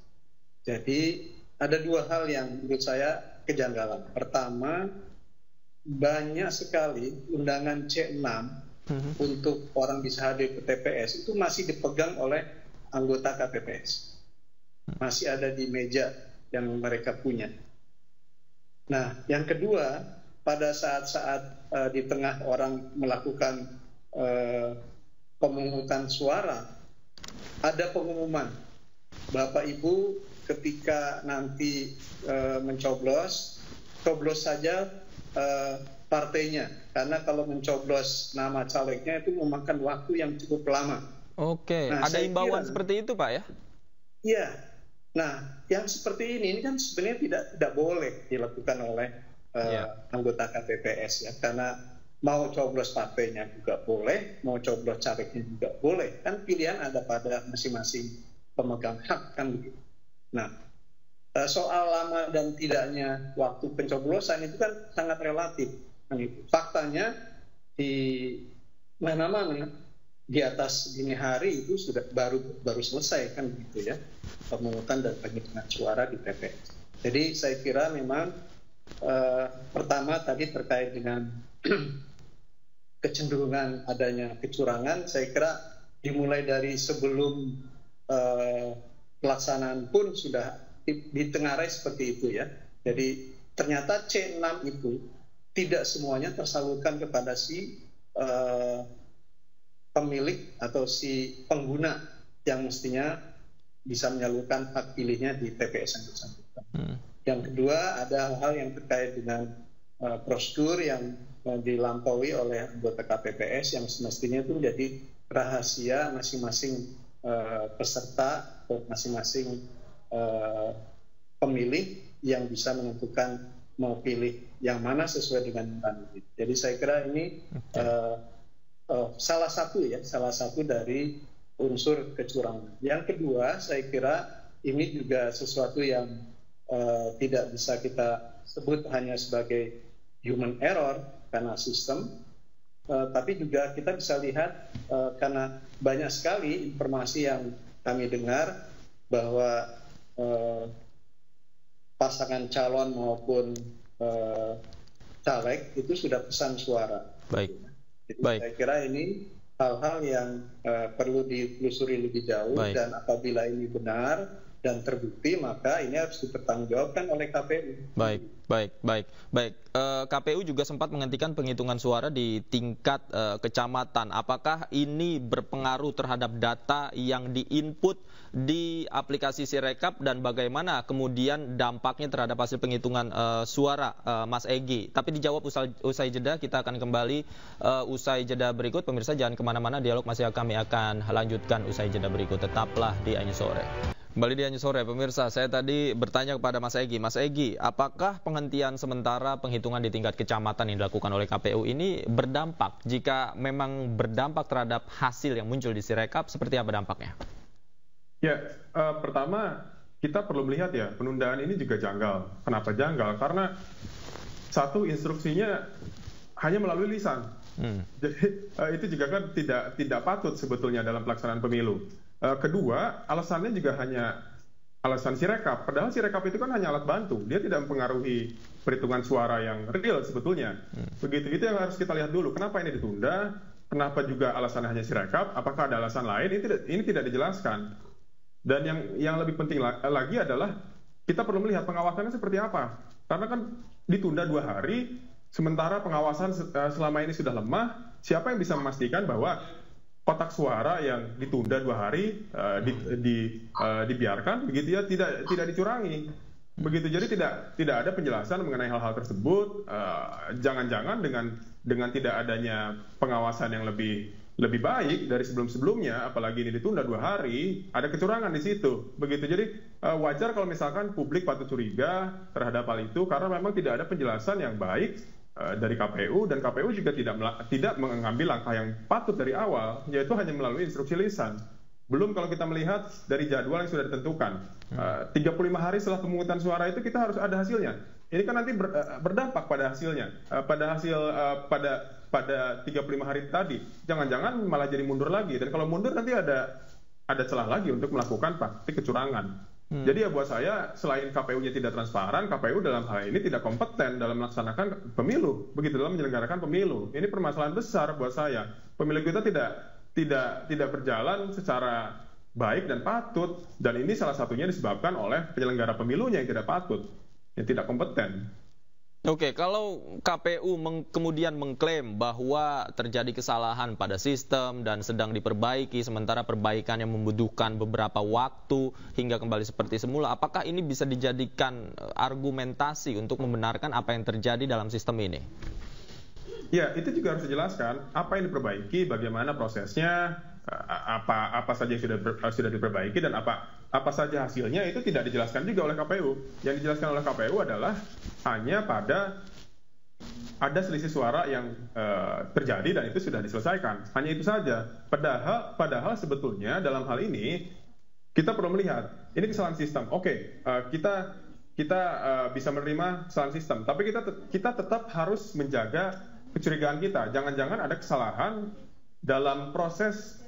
Jadi ada dua hal yang menurut saya kejanggalan. Pertama, banyak sekali undangan C6 untuk orang bisa hadir ke TPS itu masih dipegang oleh anggota KPPS. Masih ada di meja yang mereka punya. Nah, yang kedua, pada saat-saat di tengah orang melakukan pemungutan suara, ada pengumuman, Bapak Ibu ketika nanti mencoblos, coblos saja partainya, karena kalau mencoblos nama calegnya itu memakan waktu yang cukup lama. Oke, nah, ada imbauan seperti itu, Pak ya? Iya. Nah, yang seperti ini kan sebenarnya tidak boleh dilakukan oleh anggota KPPS ya, karena mau coblos partainya juga boleh, mau coblos calegnya juga boleh. Kan pilihan ada pada masing-masing pemegang hak kan begitu. Nah, soal lama dan tidaknya waktu pencoblosan itu kan sangat relatif. Faktanya di mana-mana di atas dini hari itu sudah baru selesai kan gitu ya, pemungutan dan penghitungan suara di TPS. Jadi saya kira memang pertama tadi terkait dengan kecenderungan adanya kecurangan, saya kira dimulai dari sebelum pelaksanaan pun sudah ditengarai seperti itu ya. Jadi ternyata C6 itu tidak semuanya tersalurkan kepada si pemilik atau si pengguna yang mestinya bisa menyalurkan hak pilihnya di TPS yang bersangkutan. Yang kedua, ada hal yang terkait dengan prosedur yang dilampaui oleh anggota KPPS yang semestinya itu menjadi rahasia masing-masing peserta atau masing-masing pemilih yang bisa menentukan mau pilih yang mana sesuai dengan kandidat. Jadi saya kira ini salah satu dari unsur kecurangan. Yang kedua, saya kira ini juga sesuatu yang tidak bisa kita sebut hanya sebagai human error karena sistem, tapi juga kita bisa lihat karena banyak sekali informasi yang kami dengar bahwa pasangan calon maupun caleg itu sudah pesan suara. Baik. Jadi saya kira ini hal-hal yang perlu ditelusuri lebih jauh. Baik. Dan apabila ini benar dan terbukti, maka ini harus dipertanggungjawabkan oleh KPU. Baik. KPU juga sempat menghentikan penghitungan suara di tingkat kecamatan. Apakah ini berpengaruh terhadap data yang diinput di aplikasi Sirekap dan bagaimana kemudian dampaknya terhadap hasil penghitungan suara, Mas Egy? Tapi dijawab usai jeda. Kita akan kembali usai jeda berikut. Pemirsa jangan kemana-mana, dialog masih kami akan lanjutkan usai jeda berikut. Tetaplah di Anju Sore. Kembali di Anju Sore, pemirsa. Saya tadi bertanya kepada Mas Egy. Mas Egy, apakah penghentian sementara penghitungan di tingkat kecamatan yang dilakukan oleh KPU ini berdampak? Jika memang berdampak terhadap hasil yang muncul di Sirekap, seperti apa dampaknya? Ya, pertama kita perlu melihat ya, penundaan ini juga janggal. Kenapa janggal? Karena satu, instruksinya hanya melalui lisan. Jadi itu juga kan tidak patut sebetulnya dalam pelaksanaan pemilu. Kedua, alasannya juga hanya alasan Sirekap. Padahal Sirekap itu kan hanya alat bantu. Dia tidak mempengaruhi perhitungan suara yang real sebetulnya. Begitu itu yang harus kita lihat dulu. Kenapa ini ditunda? Kenapa juga alasannya hanya Sirekap? Apakah ada alasan lain? Ini tidak dijelaskan. Dan yang lebih penting lagi adalah kita perlu melihat pengawasannya seperti apa. Karena kan ditunda 2 hari, sementara pengawasan selama ini sudah lemah. Siapa yang bisa memastikan bahwa kotak suara yang ditunda 2 hari dibiarkan begitu ya, tidak dicurangi begitu. Jadi tidak ada penjelasan mengenai hal-hal tersebut. Jangan-jangan dengan tidak adanya pengawasan yang lebih baik dari sebelum-sebelumnya, apalagi ini ditunda 2 hari, ada kecurangan di situ begitu. Jadi wajar kalau misalkan publik patut curiga terhadap hal itu, karena memang tidak ada penjelasan yang baik dari KPU, dan KPU juga tidak mengambil langkah yang patut dari awal, yaitu hanya melalui instruksi lisan. Belum kalau kita melihat dari jadwal yang sudah ditentukan, 35 hari setelah pemungutan suara itu kita harus ada hasilnya. Ini kan nanti berdampak pada hasilnya, pada 35 hari tadi. Jangan-jangan malah jadi mundur lagi, dan kalau mundur nanti ada celah lagi untuk melakukan praktik kecurangan. Jadi ya buat saya, selain KPU-nya tidak transparan, KPU dalam hal ini tidak kompeten dalam melaksanakan pemilu, begitu dalam menyelenggarakan pemilu. Ini permasalahan besar buat saya. Pemilu kita tidak berjalan secara baik dan patut, dan ini salah satunya disebabkan oleh penyelenggara pemilunya yang tidak patut, yang tidak kompeten. Oke, kalau KPU kemudian mengklaim bahwa terjadi kesalahan pada sistem dan sedang diperbaiki, sementara perbaikan yang membutuhkan beberapa waktu hingga kembali seperti semula, apakah ini bisa dijadikan argumentasi untuk membenarkan apa yang terjadi dalam sistem ini? Ya, itu juga harus dijelaskan apa yang diperbaiki, bagaimana prosesnya, apa saja yang sudah diperbaiki, dan apa saja hasilnya. Itu tidak dijelaskan juga oleh KPU. Yang dijelaskan oleh KPU adalah hanya pada ada selisih suara yang terjadi dan itu sudah diselesaikan. Hanya itu saja. Padahal sebetulnya dalam hal ini kita perlu melihat ini kesalahan sistem. Oke, kita bisa menerima kesalahan sistem, tapi kita tetap harus menjaga kecurigaan kita. Jangan-jangan ada kesalahan dalam proses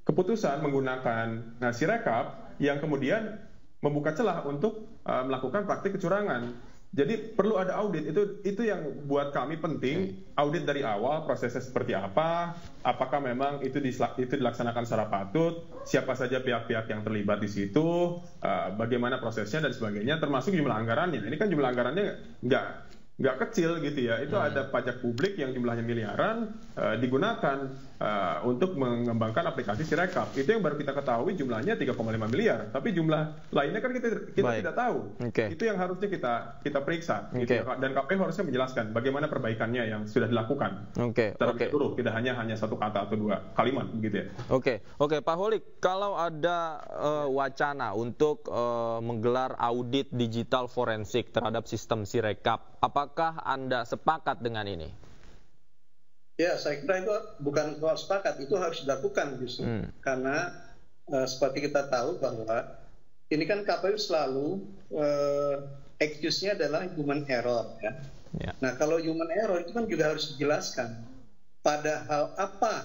keputusan menggunakan Sirekap yang kemudian membuka celah untuk melakukan praktik kecurangan. Jadi perlu ada audit. Itu yang buat kami penting. Audit dari awal, prosesnya seperti apa, apakah memang itu dilaksanakan secara patut, siapa saja pihak-pihak yang terlibat di situ, bagaimana prosesnya dan sebagainya, termasuk jumlah anggarannya. Ini kan jumlah anggarannya nggak kecil gitu ya. Itu ada pajak publik yang jumlahnya miliaran digunakan untuk mengembangkan aplikasi Sirekap. Itu yang baru kita ketahui jumlahnya 3,5 miliar. Tapi jumlah lainnya kan kita tidak tahu. Itu yang harusnya kita periksa. Gitu ya. Dan KPU harusnya menjelaskan bagaimana perbaikannya yang sudah dilakukan. Secara menyeluruh, tidak hanya satu kata atau 2 kalimat gitu ya. Oke, Pak Holik, kalau ada wacana untuk menggelar audit digital forensik terhadap sistem Sirekap, apakah Anda sepakat dengan ini? Ya, saya kira itu bukan soal sepakat, itu harus dilakukan justru. Karena seperti kita tahu bahwa ini kan KPU selalu excuse-nya adalah human error ya. Nah, kalau human error itu kan juga harus dijelaskan. Padahal apa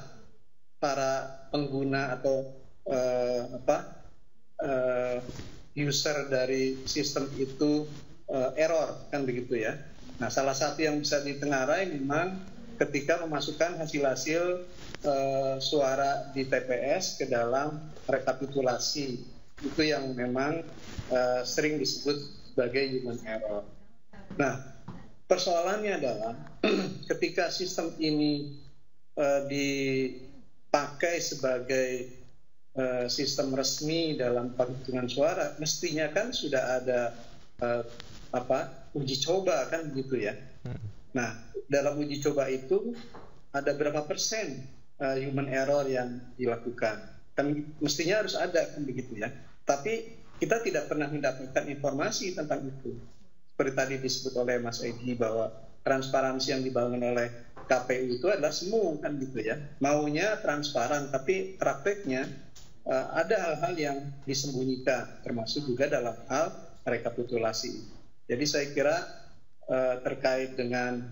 para pengguna atau user dari sistem itu error, kan begitu ya. Nah, salah satu yang bisa ditengarai memang ketika memasukkan hasil-hasil suara di TPS ke dalam rekapitulasi. Itu yang memang sering disebut sebagai human error. Nah, persoalannya adalah ketika sistem ini dipakai sebagai sistem resmi dalam penghitungan suara, mestinya kan sudah ada uji coba, kan begitu ya. Nah, dalam uji coba itu ada berapa persen human error yang dilakukan? Kan mestinya harus ada, kan begitu ya. Tapi kita tidak pernah mendapatkan informasi tentang itu. Seperti tadi disebut oleh Mas Edi bahwa transparansi yang dibangun oleh KPU itu adalah semu, kan gitu ya. Maunya transparan, tapi prakteknya ada hal-hal yang disembunyikan, termasuk juga dalam hal rekapitulasi. Jadi saya kira terkait dengan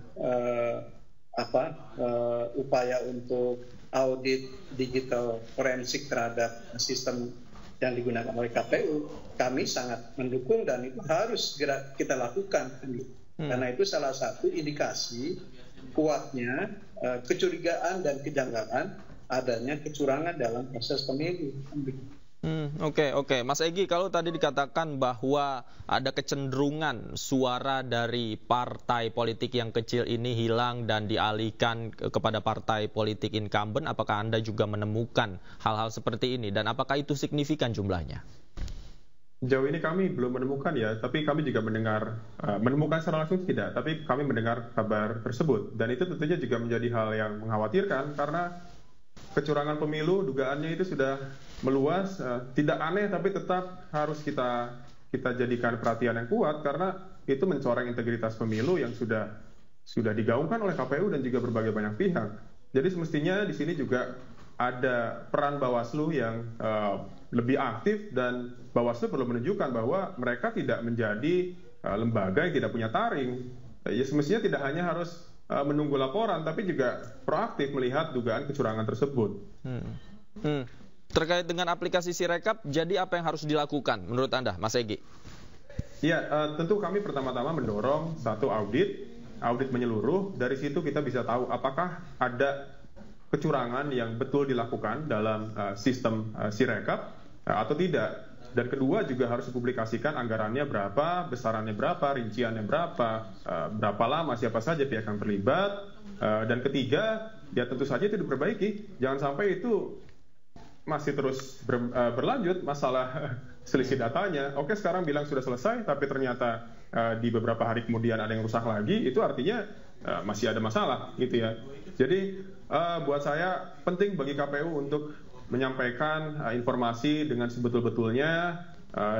upaya untuk audit digital forensik terhadap sistem yang digunakan oleh KPU, kami sangat mendukung dan itu harus segera kita lakukan. Karena itu salah satu indikasi kuatnya kecurigaan dan kejanggalan adanya kecurangan dalam proses pemilu. Oke. Mas Egy, kalau tadi dikatakan bahwa ada kecenderungan suara dari partai politik yang kecil ini hilang dan dialihkan kepada partai politik incumbent, apakah Anda juga menemukan hal-hal seperti ini dan apakah itu signifikan jumlahnya? Sejauh ini kami belum menemukan ya, tapi kami juga menemukan secara langsung tidak, tapi kami mendengar kabar tersebut dan itu tentunya juga menjadi hal yang mengkhawatirkan karena kecurangan pemilu dugaannya itu sudah meluas, tidak aneh tapi tetap harus kita jadikan perhatian yang kuat karena itu mencoreng integritas pemilu yang sudah digaungkan oleh KPU dan juga berbagai banyak pihak. Jadi semestinya di sini juga ada peran Bawaslu yang lebih aktif dan Bawaslu perlu menunjukkan bahwa mereka tidak menjadi lembaga yang tidak punya taring. Ya semestinya tidak hanya harus menunggu laporan, tapi juga proaktif melihat dugaan kecurangan tersebut. Terkait dengan aplikasi Sirekap, jadi apa yang harus dilakukan menurut Anda, Mas Egy? Ya, tentu kami pertama-tama mendorong satu audit menyeluruh. Dari situ kita bisa tahu apakah ada kecurangan yang betul dilakukan dalam sistem Sirekap atau tidak. Dan kedua juga harus dipublikasikan anggarannya berapa, besarannya berapa, rinciannya berapa lama, siapa saja pihak yang terlibat. Dan ketiga, ya tentu saja itu diperbaiki. Jangan sampai itu masih terus berlanjut masalah selisih datanya. Oke, sekarang bilang sudah selesai, tapi ternyata di beberapa hari kemudian ada yang rusak lagi, itu artinya masih ada masalah gitu ya. Jadi buat saya penting bagi KPU untuk menyampaikan informasi dengan sebetul-betulnya,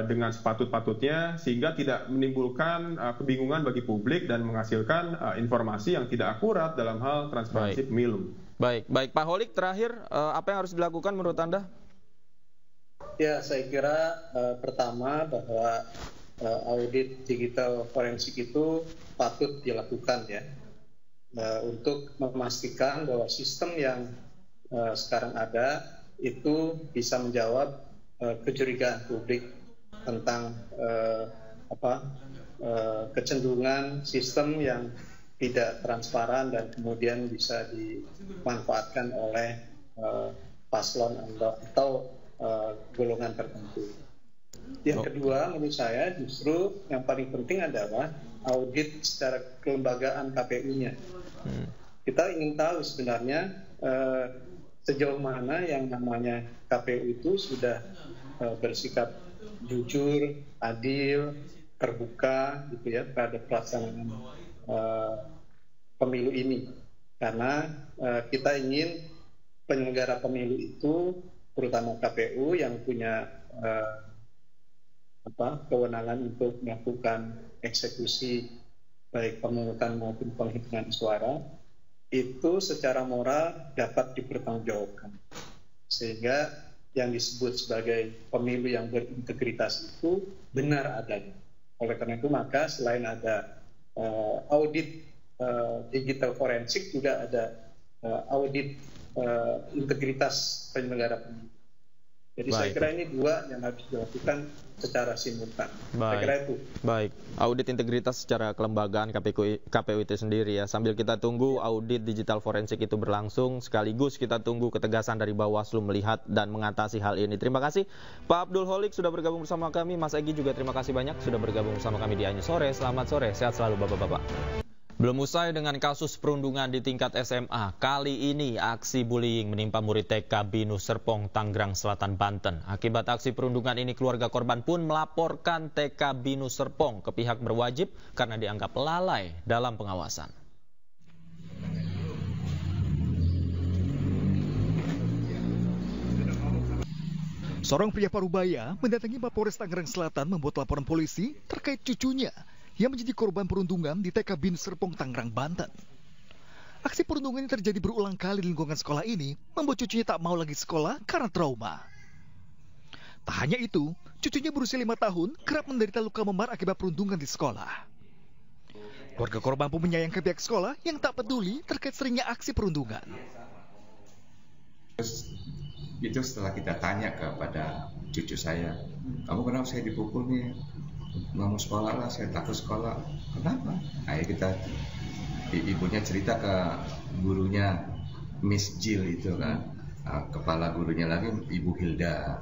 dengan sepatut-patutnya, sehingga tidak menimbulkan kebingungan bagi publik dan menghasilkan informasi yang tidak akurat dalam hal transparansi pemilu. Baik, Pak Holik, terakhir apa yang harus dilakukan menurut Anda? Ya, saya kira pertama bahwa audit digital forensik itu patut dilakukan ya, untuk memastikan bahwa sistem yang sekarang ada itu bisa menjawab kecurigaan publik tentang kecenderungan sistem yang tidak transparan dan kemudian bisa dimanfaatkan oleh paslon atau golongan tertentu. Yang kedua, menurut saya justru yang paling penting adalah audit secara kelembagaan KPU-nya. Kita ingin tahu sebenarnya sejauh mana yang namanya KPU itu sudah bersikap jujur, adil, terbuka gitu ya terhadap pelaksanaan pemilu ini. Karena kita ingin penyelenggara pemilu itu terutama KPU yang punya kewenangan untuk melakukan eksekusi baik pemungutan maupun penghitungan suara itu secara moral dapat dipertanggungjawabkan, sehingga yang disebut sebagai pemilu yang berintegritas itu benar adanya. Oleh karena itu maka selain ada audit digital forensik juga ada audit integritas penyelenggara pemilu. Jadi saya kira ini dua yang harus dilakukan secara simultan. Saya kira itu. Baik, audit integritas secara kelembagaan KPU itu sendiri ya. Sambil kita tunggu audit digital forensik itu berlangsung, sekaligus kita tunggu ketegasan dari Bawaslu melihat dan mengatasi hal ini. Terima kasih Pak Abdul Holik sudah bergabung bersama kami. Mas Egy juga terima kasih banyak sudah bergabung bersama kami di Anju Sore. Selamat sore, sehat selalu Bapak-bapak. Belum usai dengan kasus perundungan di tingkat SMA, kali ini aksi bullying menimpa murid TK Binus Serpong, Tangerang Selatan, Banten. Akibat aksi perundungan ini, keluarga korban pun melaporkan TK Binus Serpong ke pihak berwajib karena dianggap lalai dalam pengawasan. Seorang pria Parubaya mendatangi Mapolres Tangerang Selatan membuat laporan polisi terkait cucunya yang menjadi korban perundungan di TK Binus Serpong, Tangerang, Banten. Aksi perundungan yang terjadi berulang kali di lingkungan sekolah ini membuat cucunya tak mau lagi sekolah karena trauma. Tak hanya itu, cucunya berusia 5 tahun kerap menderita luka memar akibat perundungan di sekolah. Keluarga korban pun menyayangkan pihak sekolah yang tak peduli terkait seringnya aksi perundungan. Itu setelah kita tanya kepada cucu saya, kamu kenapa saya dipukul nih? Nggak mau sekolah lah, saya takut sekolah. Kenapa? Ayo kita, ibunya cerita ke gurunya Miss Jill itu kan, kepala gurunya lagi Ibu Hilda.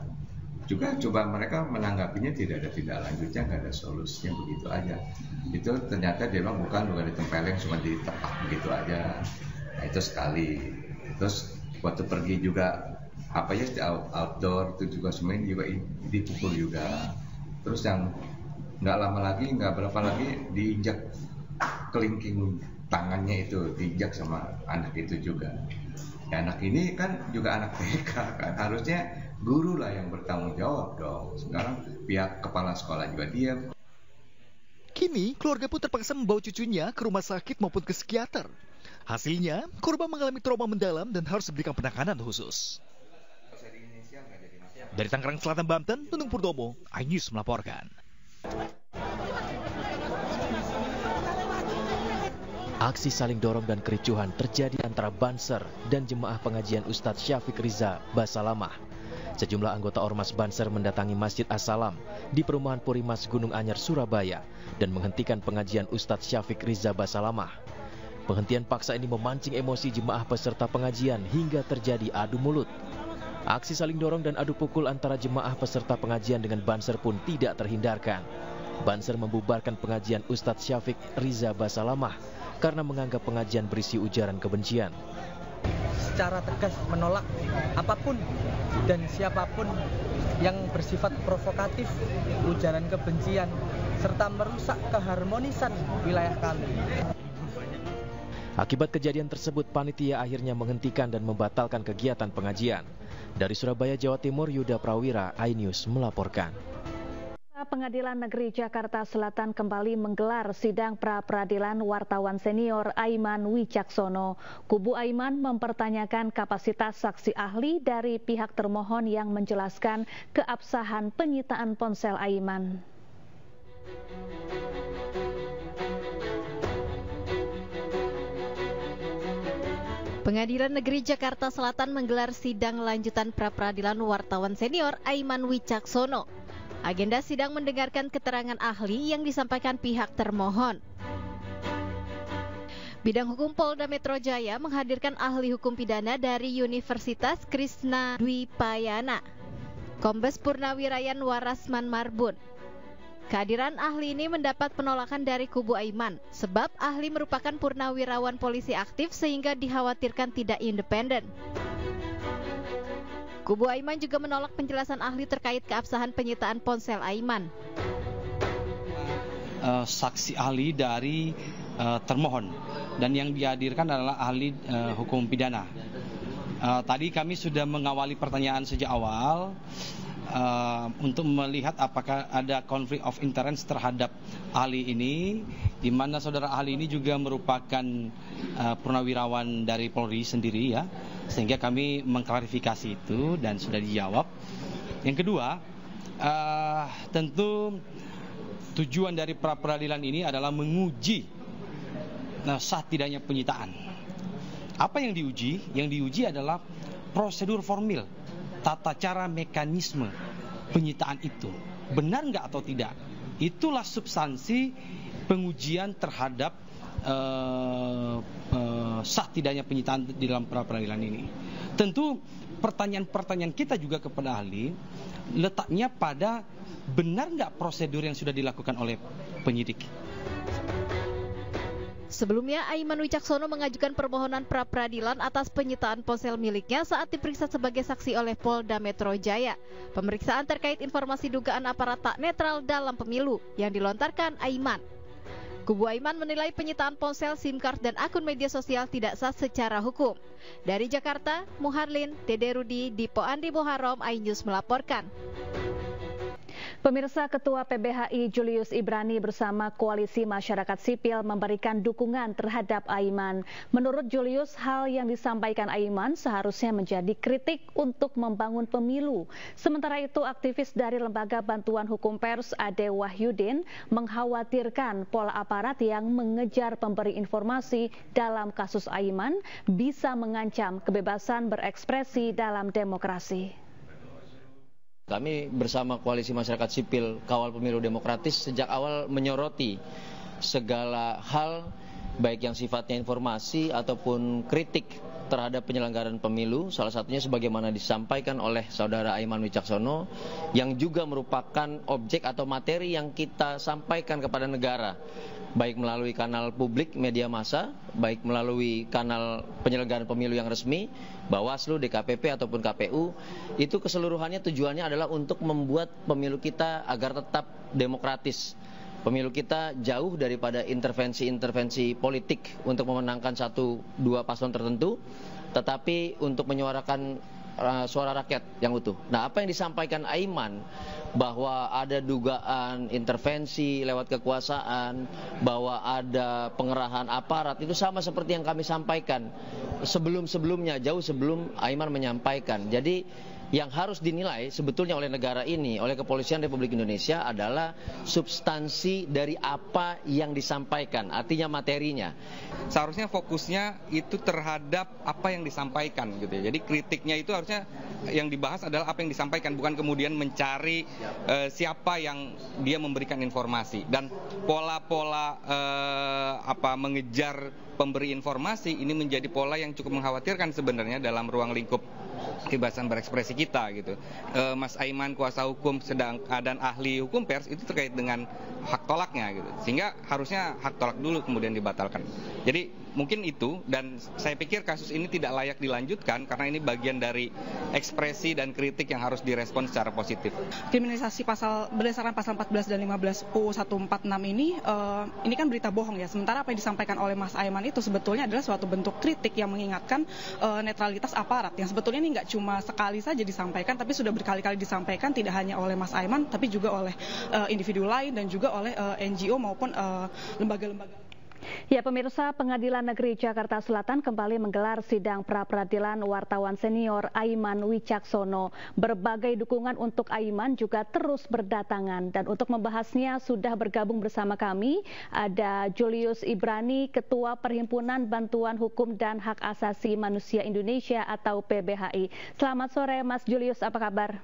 Juga coba mereka menanggapinya tidak ada tindak lanjutnya, nggak ada solusinya, begitu aja. Itu ternyata dia bilang bukan ditempeleng, cuma ditepak begitu aja. Nah, itu sekali. Terus waktu pergi juga outdoor itu juga semuanya juga dipukul juga. Terus yang nggak lama lagi, nggak berapa lagi diinjak kelingking tangannya itu, diinjak sama anak itu juga. Ya, anak ini kan juga anak TK kan, harusnya guru lah yang bertanggung jawab dong. Sekarang pihak kepala sekolah juga diam. Kini keluarga pun terpaksa membawa cucunya ke rumah sakit maupun ke psikiater. Hasilnya, korban mengalami trauma mendalam dan harus diberikan penanganan khusus. Dari Tangerang Selatan, Banten, Nunung Purnomo, iNews melaporkan. Aksi saling dorong dan kericuhan terjadi antara Banser dan jemaah pengajian Ustadz Syafiq Riza Basalamah. Sejumlah anggota Ormas Banser mendatangi Masjid As-Salam di Perumahan Purimas Gunung Anyar, Surabaya dan menghentikan pengajian Ustadz Syafiq Riza Basalamah. Penghentian paksa ini memancing emosi jemaah peserta pengajian hingga terjadi adu mulut. Aksi saling dorong dan adu pukul antara jemaah peserta pengajian dengan Banser pun tidak terhindarkan. Banser membubarkan pengajian Ustadz Syafiq Riza Basalamah karena menganggap pengajian berisi ujaran kebencian. Secara tegas menolak apapun dan siapapun yang bersifat provokatif, ujaran kebencian, serta merusak keharmonisan wilayah kami. Akibat kejadian tersebut, panitia akhirnya menghentikan dan membatalkan kegiatan pengajian. Dari Surabaya, Jawa Timur, Yuda Prawira, iNews melaporkan. Pengadilan Negeri Jakarta Selatan kembali menggelar sidang pra-peradilan wartawan senior Aiman Wicaksono. Kubu Aiman mempertanyakan kapasitas saksi ahli dari pihak termohon yang menjelaskan keabsahan penyitaan ponsel Aiman. Pengadilan Negeri Jakarta Selatan menggelar sidang lanjutan pra-peradilan wartawan senior Aiman Wicaksono. Agenda sidang mendengarkan keterangan ahli yang disampaikan pihak termohon. Bidang Hukum Polda Metro Jaya menghadirkan ahli hukum pidana dari Universitas Krishna Dwipayana, Kombes Purnawirayan Warasman Marbun. Kehadiran ahli ini mendapat penolakan dari kubu Aiman, sebab ahli merupakan purnawirawan polisi aktif sehingga dikhawatirkan tidak independen. Kubu Aiman juga menolak penjelasan ahli terkait keabsahan penyitaan ponsel Aiman. Saksi ahli dari termohon dan yang dihadirkan adalah ahli hukum pidana. Tadi kami sudah mengawali pertanyaan sejak awal untuk melihat apakah ada konflik of interest terhadap ahli ini, di mana saudara ahli ini juga merupakan purnawirawan dari Polri sendiri ya. Sehingga kami mengklarifikasi itu dan sudah dijawab. Yang kedua, tentu tujuan dari pra-peradilan ini adalah menguji sah tidaknya penyitaan. Apa yang diuji? Yang diuji adalah prosedur formil, tata cara mekanisme penyitaan itu. Benar nggak atau tidak? Itulah substansi pengujian terhadap sah tidaknya penyitaan di dalam pra-peradilan ini. Tentu pertanyaan-pertanyaan kita juga kepada ahli letaknya pada benar nggak prosedur yang sudah dilakukan oleh penyidik. Sebelumnya, Aiman Wicaksono mengajukan permohonan pra-peradilan atas penyitaan ponsel miliknya saat diperiksa sebagai saksi oleh Polda Metro Jaya. Pemeriksaan terkait informasi dugaan aparat tak netral dalam pemilu yang dilontarkan Aiman. Kubu Aiman menilai penyitaan ponsel, SIM card, dan akun media sosial tidak sah secara hukum. Dari Jakarta, Muharlin, Dede Rudi, Dipo Andi Muharram, iNews melaporkan. Pemirsa, Ketua PBHI Julius Ibrani bersama Koalisi Masyarakat Sipil memberikan dukungan terhadap Aiman. Menurut Julius, hal yang disampaikan Aiman seharusnya menjadi kritik untuk membangun pemilu. Sementara itu, aktivis dari Lembaga Bantuan Hukum Pers Ade Wahyudin mengkhawatirkan pola aparat yang mengejar pemberi informasi dalam kasus Aiman bisa mengancam kebebasan berekspresi dalam demokrasi. Kami bersama Koalisi Masyarakat Sipil Kawal Pemilu Demokratis sejak awal menyoroti segala hal baik yang sifatnya informasi ataupun kritik terhadap penyelenggaraan pemilu, salah satunya sebagaimana disampaikan oleh Saudara Aiman Wicaksono yang juga merupakan objek atau materi yang kita sampaikan kepada negara, baik melalui kanal publik media massa, baik melalui kanal penyelenggaraan pemilu yang resmi, Bawaslu, DKPP ataupun KPU, itu keseluruhannya tujuannya adalah untuk membuat pemilu kita agar tetap demokratis. Pemilu kita jauh daripada intervensi-intervensi politik untuk memenangkan 1-2 paslon tertentu, tetapi untuk menyuarakan suara rakyat yang utuh. Nah, apa yang disampaikan Aiman bahwa ada dugaan intervensi lewat kekuasaan, bahwa ada pengerahan aparat, itu sama seperti yang kami sampaikan sebelum-sebelumnya, jauh sebelum Aiman menyampaikan. Jadi yang harus dinilai sebetulnya oleh negara ini, oleh Kepolisian Republik Indonesia adalah substansi dari apa yang disampaikan, artinya materinya. Seharusnya fokusnya itu terhadap apa yang disampaikan gitu ya. Jadi kritiknya itu harusnya yang dibahas adalah apa yang disampaikan, bukan kemudian mencari siapa yang dia memberikan informasi. Dan pola-pola mengejar pemberi informasi ini menjadi pola yang cukup mengkhawatirkan sebenarnya dalam ruang lingkup kebebasan berekspresi kita gitu. Mas Aiman kuasa hukum dan ahli hukum pers itu terkait dengan hak tolaknya gitu. Sehingga harusnya hak tolak dulu kemudian dibatalkan. Jadi mungkin itu, dan saya pikir kasus ini tidak layak dilanjutkan karena ini bagian dari ekspresi dan kritik yang harus direspon secara positif. Kriminalisasi berdasarkan pasal 14 dan 15 UU 146 ini kan berita bohong ya. Sementara apa yang disampaikan oleh Mas Aiman itu sebetulnya adalah suatu bentuk kritik yang mengingatkan netralitas aparat yang sebetulnya ini nggak cuma sekali saja disampaikan, tapi sudah berkali-kali disampaikan tidak hanya oleh Mas Aiman tapi juga oleh individu lain dan juga oleh NGO maupun lembaga-lembaga. Ya, pemirsa, Pengadilan Negeri Jakarta Selatan kembali menggelar sidang pra-peradilan wartawan senior Aiman Wicaksono. Berbagai dukungan untuk Aiman juga terus berdatangan, dan untuk membahasnya sudah bergabung bersama kami ada Julius Ibrani, Ketua Perhimpunan Bantuan Hukum dan Hak Asasi Manusia Indonesia atau PBHI. Selamat sore Mas Julius, apa kabar?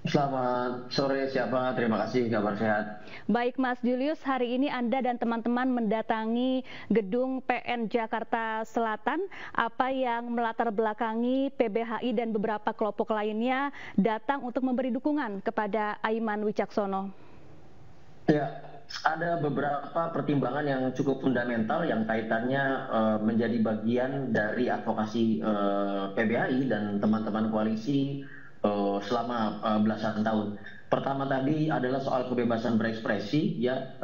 Selamat sore, siapa? Terima kasih, kabar sehat. Baik Mas Julius, hari ini Anda dan teman-teman mendatangi gedung PN Jakarta Selatan. Apa yang melatar belakangi PBHI dan beberapa kelompok lainnya datang untuk memberi dukungan kepada Aiman Wicaksono? Ya, ada beberapa pertimbangan yang cukup fundamental yang kaitannya menjadi bagian dari advokasi PBHI dan teman-teman koalisi selama belasan tahun. Pertama tadi adalah soal kebebasan berekspresi, ya,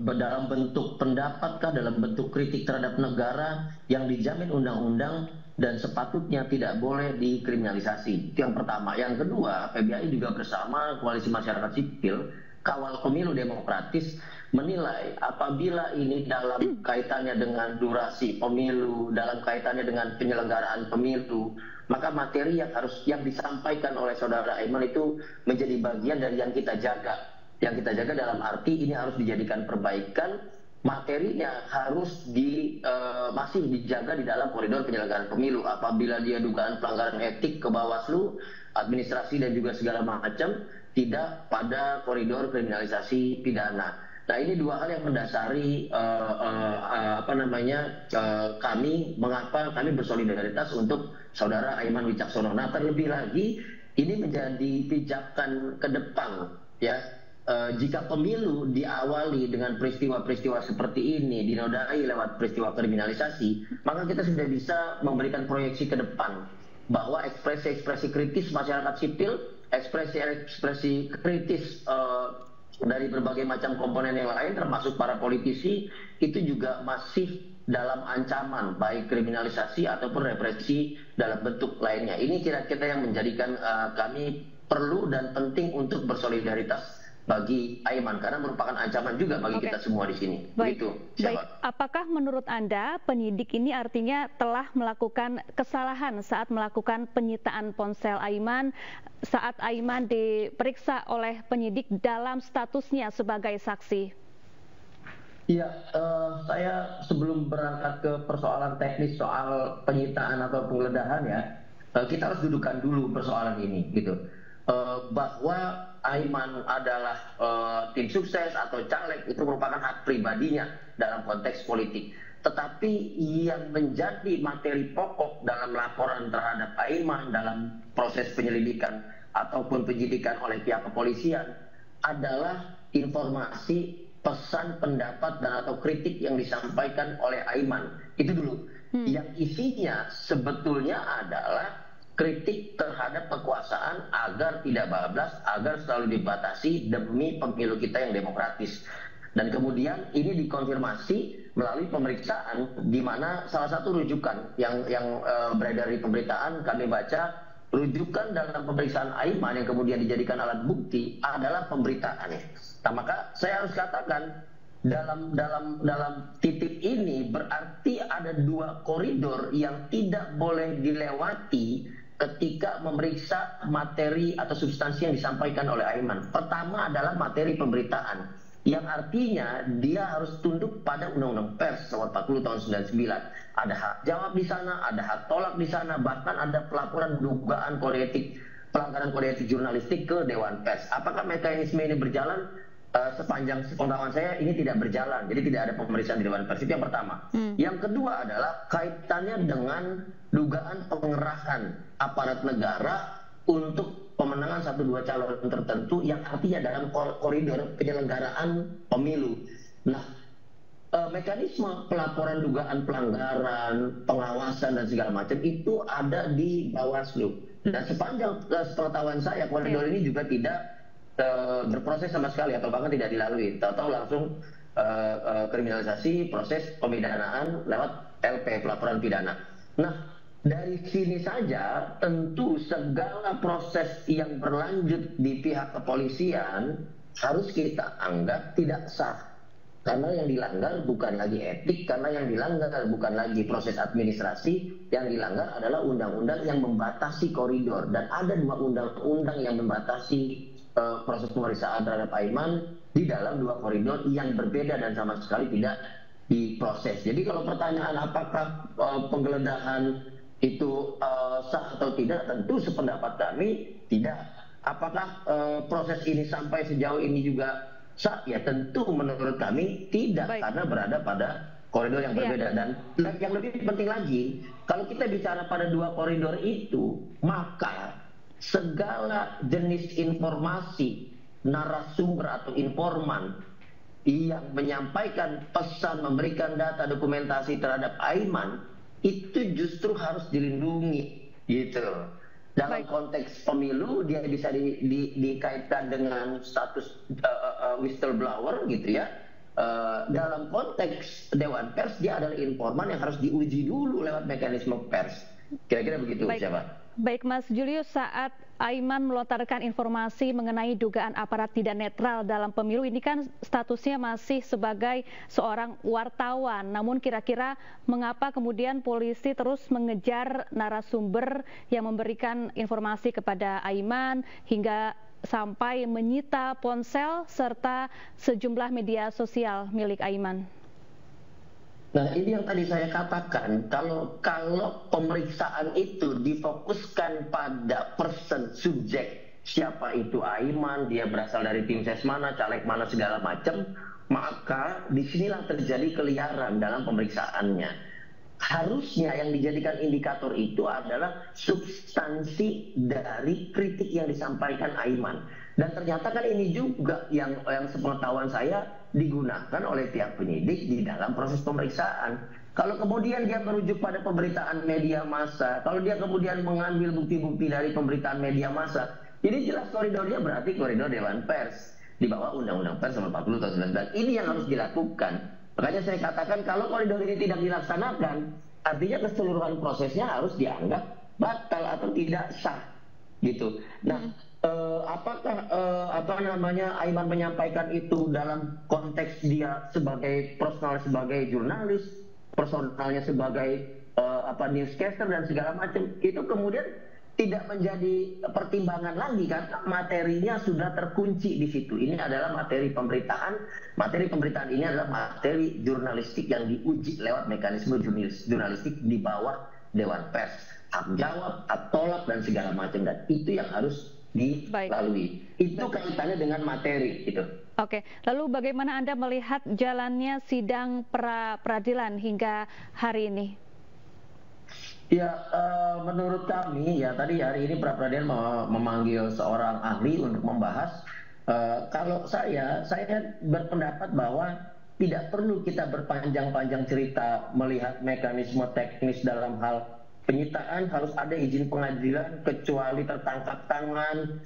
dalam bentuk pendapatkah, dalam bentuk kritik terhadap negara yang dijamin undang-undang dan sepatutnya tidak boleh dikriminalisasi. Itu yang pertama. Yang kedua, PBHI juga bersama Koalisi Masyarakat Sipil Kawal Pemilu Demokratis menilai apabila ini dalam kaitannya dengan durasi pemilu, dalam kaitannya dengan penyelenggaraan pemilu, maka materi yang disampaikan oleh Saudara Aiman itu menjadi bagian dari yang kita jaga. Yang kita jaga dalam arti ini harus dijadikan perbaikan, materinya harus masih dijaga di dalam koridor penyelenggaraan pemilu. Apabila dia dugaan pelanggaran etik ke Bawaslu, administrasi dan juga segala macam, tidak pada koridor kriminalisasi pidana. Nah, ini dua hal yang mendasari kami, mengapa kami bersolidaritas untuk Saudara Aiman Wicaksono. Nah, terlebih lagi ini menjadi pijakan ke depan, ya. Jika pemilu diawali dengan peristiwa-peristiwa seperti ini, dinodai lewat peristiwa kriminalisasi, maka kita sudah bisa memberikan proyeksi ke depan bahwa ekspresi-ekspresi kritis masyarakat sipil, ekspresi-ekspresi kritis dari berbagai macam komponen yang lain termasuk para politisi itu juga masih dalam ancaman baik kriminalisasi ataupun represi dalam bentuk lainnya. Ini kira-kira yang menjadikan kami perlu dan penting untuk bersolidaritas bagi Aiman karena merupakan ancaman juga bagi kita semua di sini. Baik. Begitu. Baik. Apakah menurut Anda penyidik ini artinya telah melakukan kesalahan saat melakukan penyitaan ponsel Aiman saat Aiman diperiksa oleh penyidik dalam statusnya sebagai saksi? Iya, saya sebelum berangkat ke persoalan teknis soal penyitaan atau penggeledahan ya, kita harus dudukan dulu persoalan ini gitu. Bahwa Aiman adalah tim sukses atau caleg itu merupakan hak pribadinya dalam konteks politik. Tetapi yang menjadi materi pokok dalam laporan terhadap Aiman dalam proses penyelidikan ataupun penyidikan oleh pihak kepolisian adalah informasi, pesan, pendapat dan atau kritik yang disampaikan oleh Aiman. Itu dulu. Yang isinya sebetulnya adalah kritik terhadap kekuasaan agar tidak bablas, agar selalu dibatasi demi pemilu kita yang demokratis. Dan kemudian ini dikonfirmasi melalui pemeriksaan di mana salah satu rujukan yang beredar di pemberitaan kami baca, rujukan dalam pemeriksaan Aiman yang kemudian dijadikan alat bukti adalah pemberitaan. Nah, maka saya harus katakan dalam titik ini berarti ada dua koridor yang tidak boleh dilewati ketika memeriksa materi atau substansi yang disampaikan oleh Aiman. Pertama adalah materi pemberitaan, yang artinya dia harus tunduk pada Undang-Undang Pers nomor 40 tahun 99. Ada hak jawab di sana, ada hak tolak di sana, bahkan ada pelaporan dugaan kode etik, pelanggaran kode etik jurnalistik ke Dewan Pers. Apakah mekanisme ini berjalan? Sepanjang pengetahuan saya ini tidak berjalan, jadi tidak ada pemeriksaan di Dewan Pers. Itu yang pertama. Yang kedua adalah kaitannya dengan dugaan pengerahan aparat negara untuk pemenangan 1-2 calon tertentu yang artinya dalam koridor penyelenggaraan pemilu. Nah, mekanisme pelaporan dugaan pelanggaran, pengawasan dan segala macam itu ada di Bawaslu. Dan sepanjang pengetahuan saya koridor ini juga tidak berproses sama sekali atau bahkan tidak dilalui, tahu-tahu langsung kriminalisasi proses pemidanaan lewat LP, pelaporan pidana. Nah, dari sini saja tentu segala proses yang berlanjut di pihak kepolisian harus kita anggap tidak sah, karena yang dilanggar bukan lagi etik, karena yang dilanggar bukan lagi proses administrasi, yang dilanggar adalah undang-undang yang membatasi koridor. Dan ada 2 undang-undang yang membatasi proses pemeriksaan terhadap Aiman di dalam 2 koridor yang berbeda dan sama sekali tidak diproses. Jadi kalau pertanyaan apakah penggeledahan itu sah atau tidak, tentu sependapat kami tidak. Apakah proses ini sampai sejauh ini juga sah? Ya tentu menurut kami tidak. Baik. Karena berada pada koridor yang berbeda. Dan yang lebih penting lagi, kalau kita bicara pada 2 koridor itu, maka segala jenis informasi, narasumber atau informan yang menyampaikan pesan, memberikan data, dokumentasi terhadap Aiman itu justru harus dilindungi gitu. Dalam konteks pemilu dia bisa dikaitkan dengan status whistleblower gitu ya. Dalam konteks Dewan Pers dia adalah informan yang harus diuji dulu lewat mekanisme pers. Kira-kira begitu. Siapa? Baik Mas Julius, saat Aiman melontarkan informasi mengenai dugaan aparat tidak netral dalam pemilu, ini kan statusnya masih sebagai seorang wartawan. Namun kira-kira mengapa kemudian polisi terus mengejar narasumber yang memberikan informasi kepada Aiman hingga sampai menyita ponsel serta sejumlah media sosial milik Aiman? Nah, ini yang tadi saya katakan, kalau pemeriksaan itu difokuskan pada person, subjek, siapa itu Aiman, dia berasal dari tim ses mana, caleg mana, segala macam, maka disinilah terjadi keliaran dalam pemeriksaannya. Harusnya yang dijadikan indikator itu adalah substansi dari kritik yang disampaikan Aiman. Dan ternyata kan ini juga yang sepengetahuan saya digunakan oleh pihak penyidik di dalam proses pemeriksaan. Kalau kemudian dia merujuk pada pemberitaan media massa, kalau dia kemudian mengambil bukti-bukti dari pemberitaan media massa, ini jelas koridornya berarti koridor Dewan Pers. di bawah Undang-Undang Pers nomor 40 tahun 19. Ini yang harus dilakukan. Makanya saya katakan kalau koridor ini tidak dilaksanakan, artinya keseluruhan prosesnya harus dianggap batal atau tidak sah, gitu. Nah, apakah Aiman menyampaikan itu dalam konteks dia sebagai personal, sebagai jurnalis, personalnya sebagai newscaster dan segala macam, itu kemudian tidak menjadi pertimbangan lagi karena materinya sudah terkunci di situ. Ini adalah materi pemberitaan. Materi pemberitaan ini adalah materi jurnalistik yang diuji lewat mekanisme jurnalistik di bawah Dewan Pers. Hak jawab, hak tolak dan segala macam, dan itu yang harus dilalui. Itu kaitannya dengan materi gitu. Oke, lalu bagaimana Anda melihat jalannya sidang pra-peradilan hingga hari ini? Ya, menurut kami ya tadi hari ini pra-peradilan memanggil seorang ahli untuk membahas. Kalau saya berpendapat bahwa tidak perlu kita berpanjang-panjang cerita melihat mekanisme teknis dalam hal penyitaan. Harus ada izin pengadilan kecuali tertangkap tangan.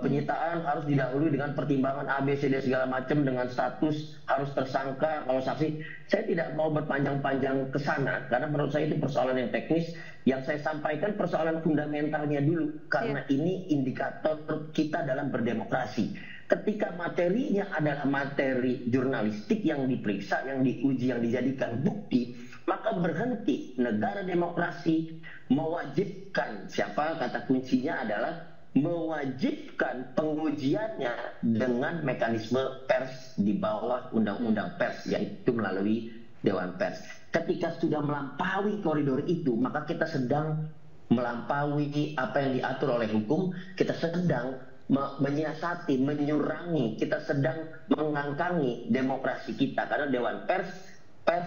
Penyitaan harus didahului dengan pertimbangan ABCD segala macam, dengan status harus tersangka kalau saksi. Saya tidak mau berpanjang-panjang ke sana karena menurut saya itu persoalan yang teknis. Yang saya sampaikan persoalan fundamentalnya dulu, karena ini indikator kita dalam berdemokrasi. Ketika materinya adalah materi jurnalistik yang diperiksa, yang diuji, yang dijadikan bukti, maka berhenti. Negara demokrasi mewajibkan, kata kuncinya adalah mewajibkan pengujiannya dengan mekanisme pers di bawah Undang-Undang Pers, yaitu melalui Dewan Pers. Ketika sudah melampaui koridor itu, maka kita sedang melampaui apa yang diatur oleh hukum, kita sedang menyiasati, menyurangi, kita sedang mengangkangi demokrasi kita. Karena Dewan Pers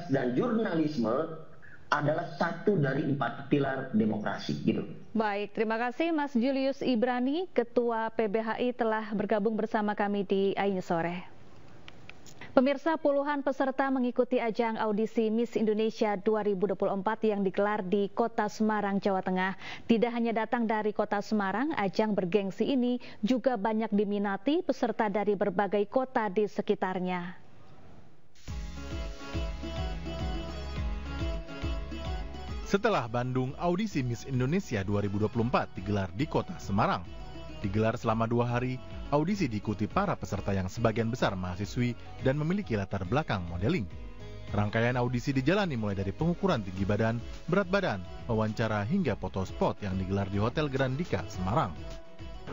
dan jurnalisme adalah satu dari 4 pilar demokrasi gitu. Baik, terima kasih Mas Julius Ibrani, Ketua PBHI telah bergabung bersama kami di Ain Sore. Pemirsa, puluhan peserta mengikuti ajang audisi Miss Indonesia 2024 yang digelar di Kota Semarang, Jawa Tengah. Tidak hanya datang dari Kota Semarang, ajang bergengsi ini juga banyak diminati peserta dari berbagai kota di sekitarnya. Setelah Bandung, audisi Miss Indonesia 2024 digelar di Kota Semarang. Digelar selama 2 hari, audisi diikuti para peserta yang sebagian besar mahasiswi dan memiliki latar belakang modeling. Rangkaian audisi dijalani mulai dari pengukuran tinggi badan, berat badan, wawancara hingga foto spot yang digelar di Hotel Grandika, Semarang.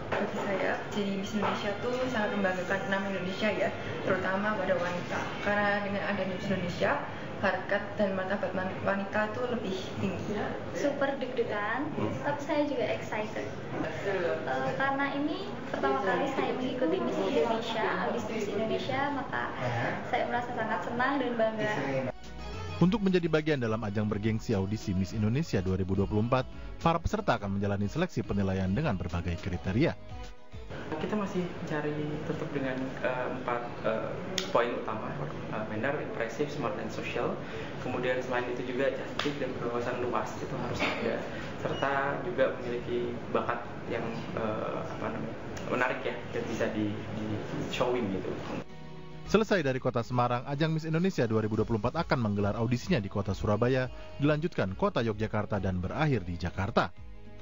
Bagi saya, jadi Miss Indonesia tuh sangat membanggakan nama Indonesia ya, terutama pada wanita. Karena dengan adanya Miss Indonesia, harkat dan martabat wanita itu lebih tinggi. Super deg-degan, tapi saya juga excited. Karena ini pertama kali saya mengikuti Miss Indonesia, audisi Miss Indonesia, maka saya merasa sangat senang dan bangga. Untuk menjadi bagian dalam ajang bergengsi audisi Miss Indonesia 2024, para peserta akan menjalani seleksi penilaian dengan berbagai kriteria. Kita masih cari tutup dengan 4 poin utama, manner, impresif, smart, dan social. Kemudian selain itu juga cantik dan berwawasan luas itu harus ada, serta juga memiliki bakat yang menarik ya, dan bisa di showing gitu. Selesai dari Kota Semarang, ajang Miss Indonesia 2024 akan menggelar audisinya di Kota Surabaya, dilanjutkan Kota Yogyakarta dan berakhir di Jakarta.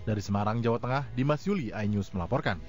Dari Semarang, Jawa Tengah, Dimas Yuli, iNews melaporkan.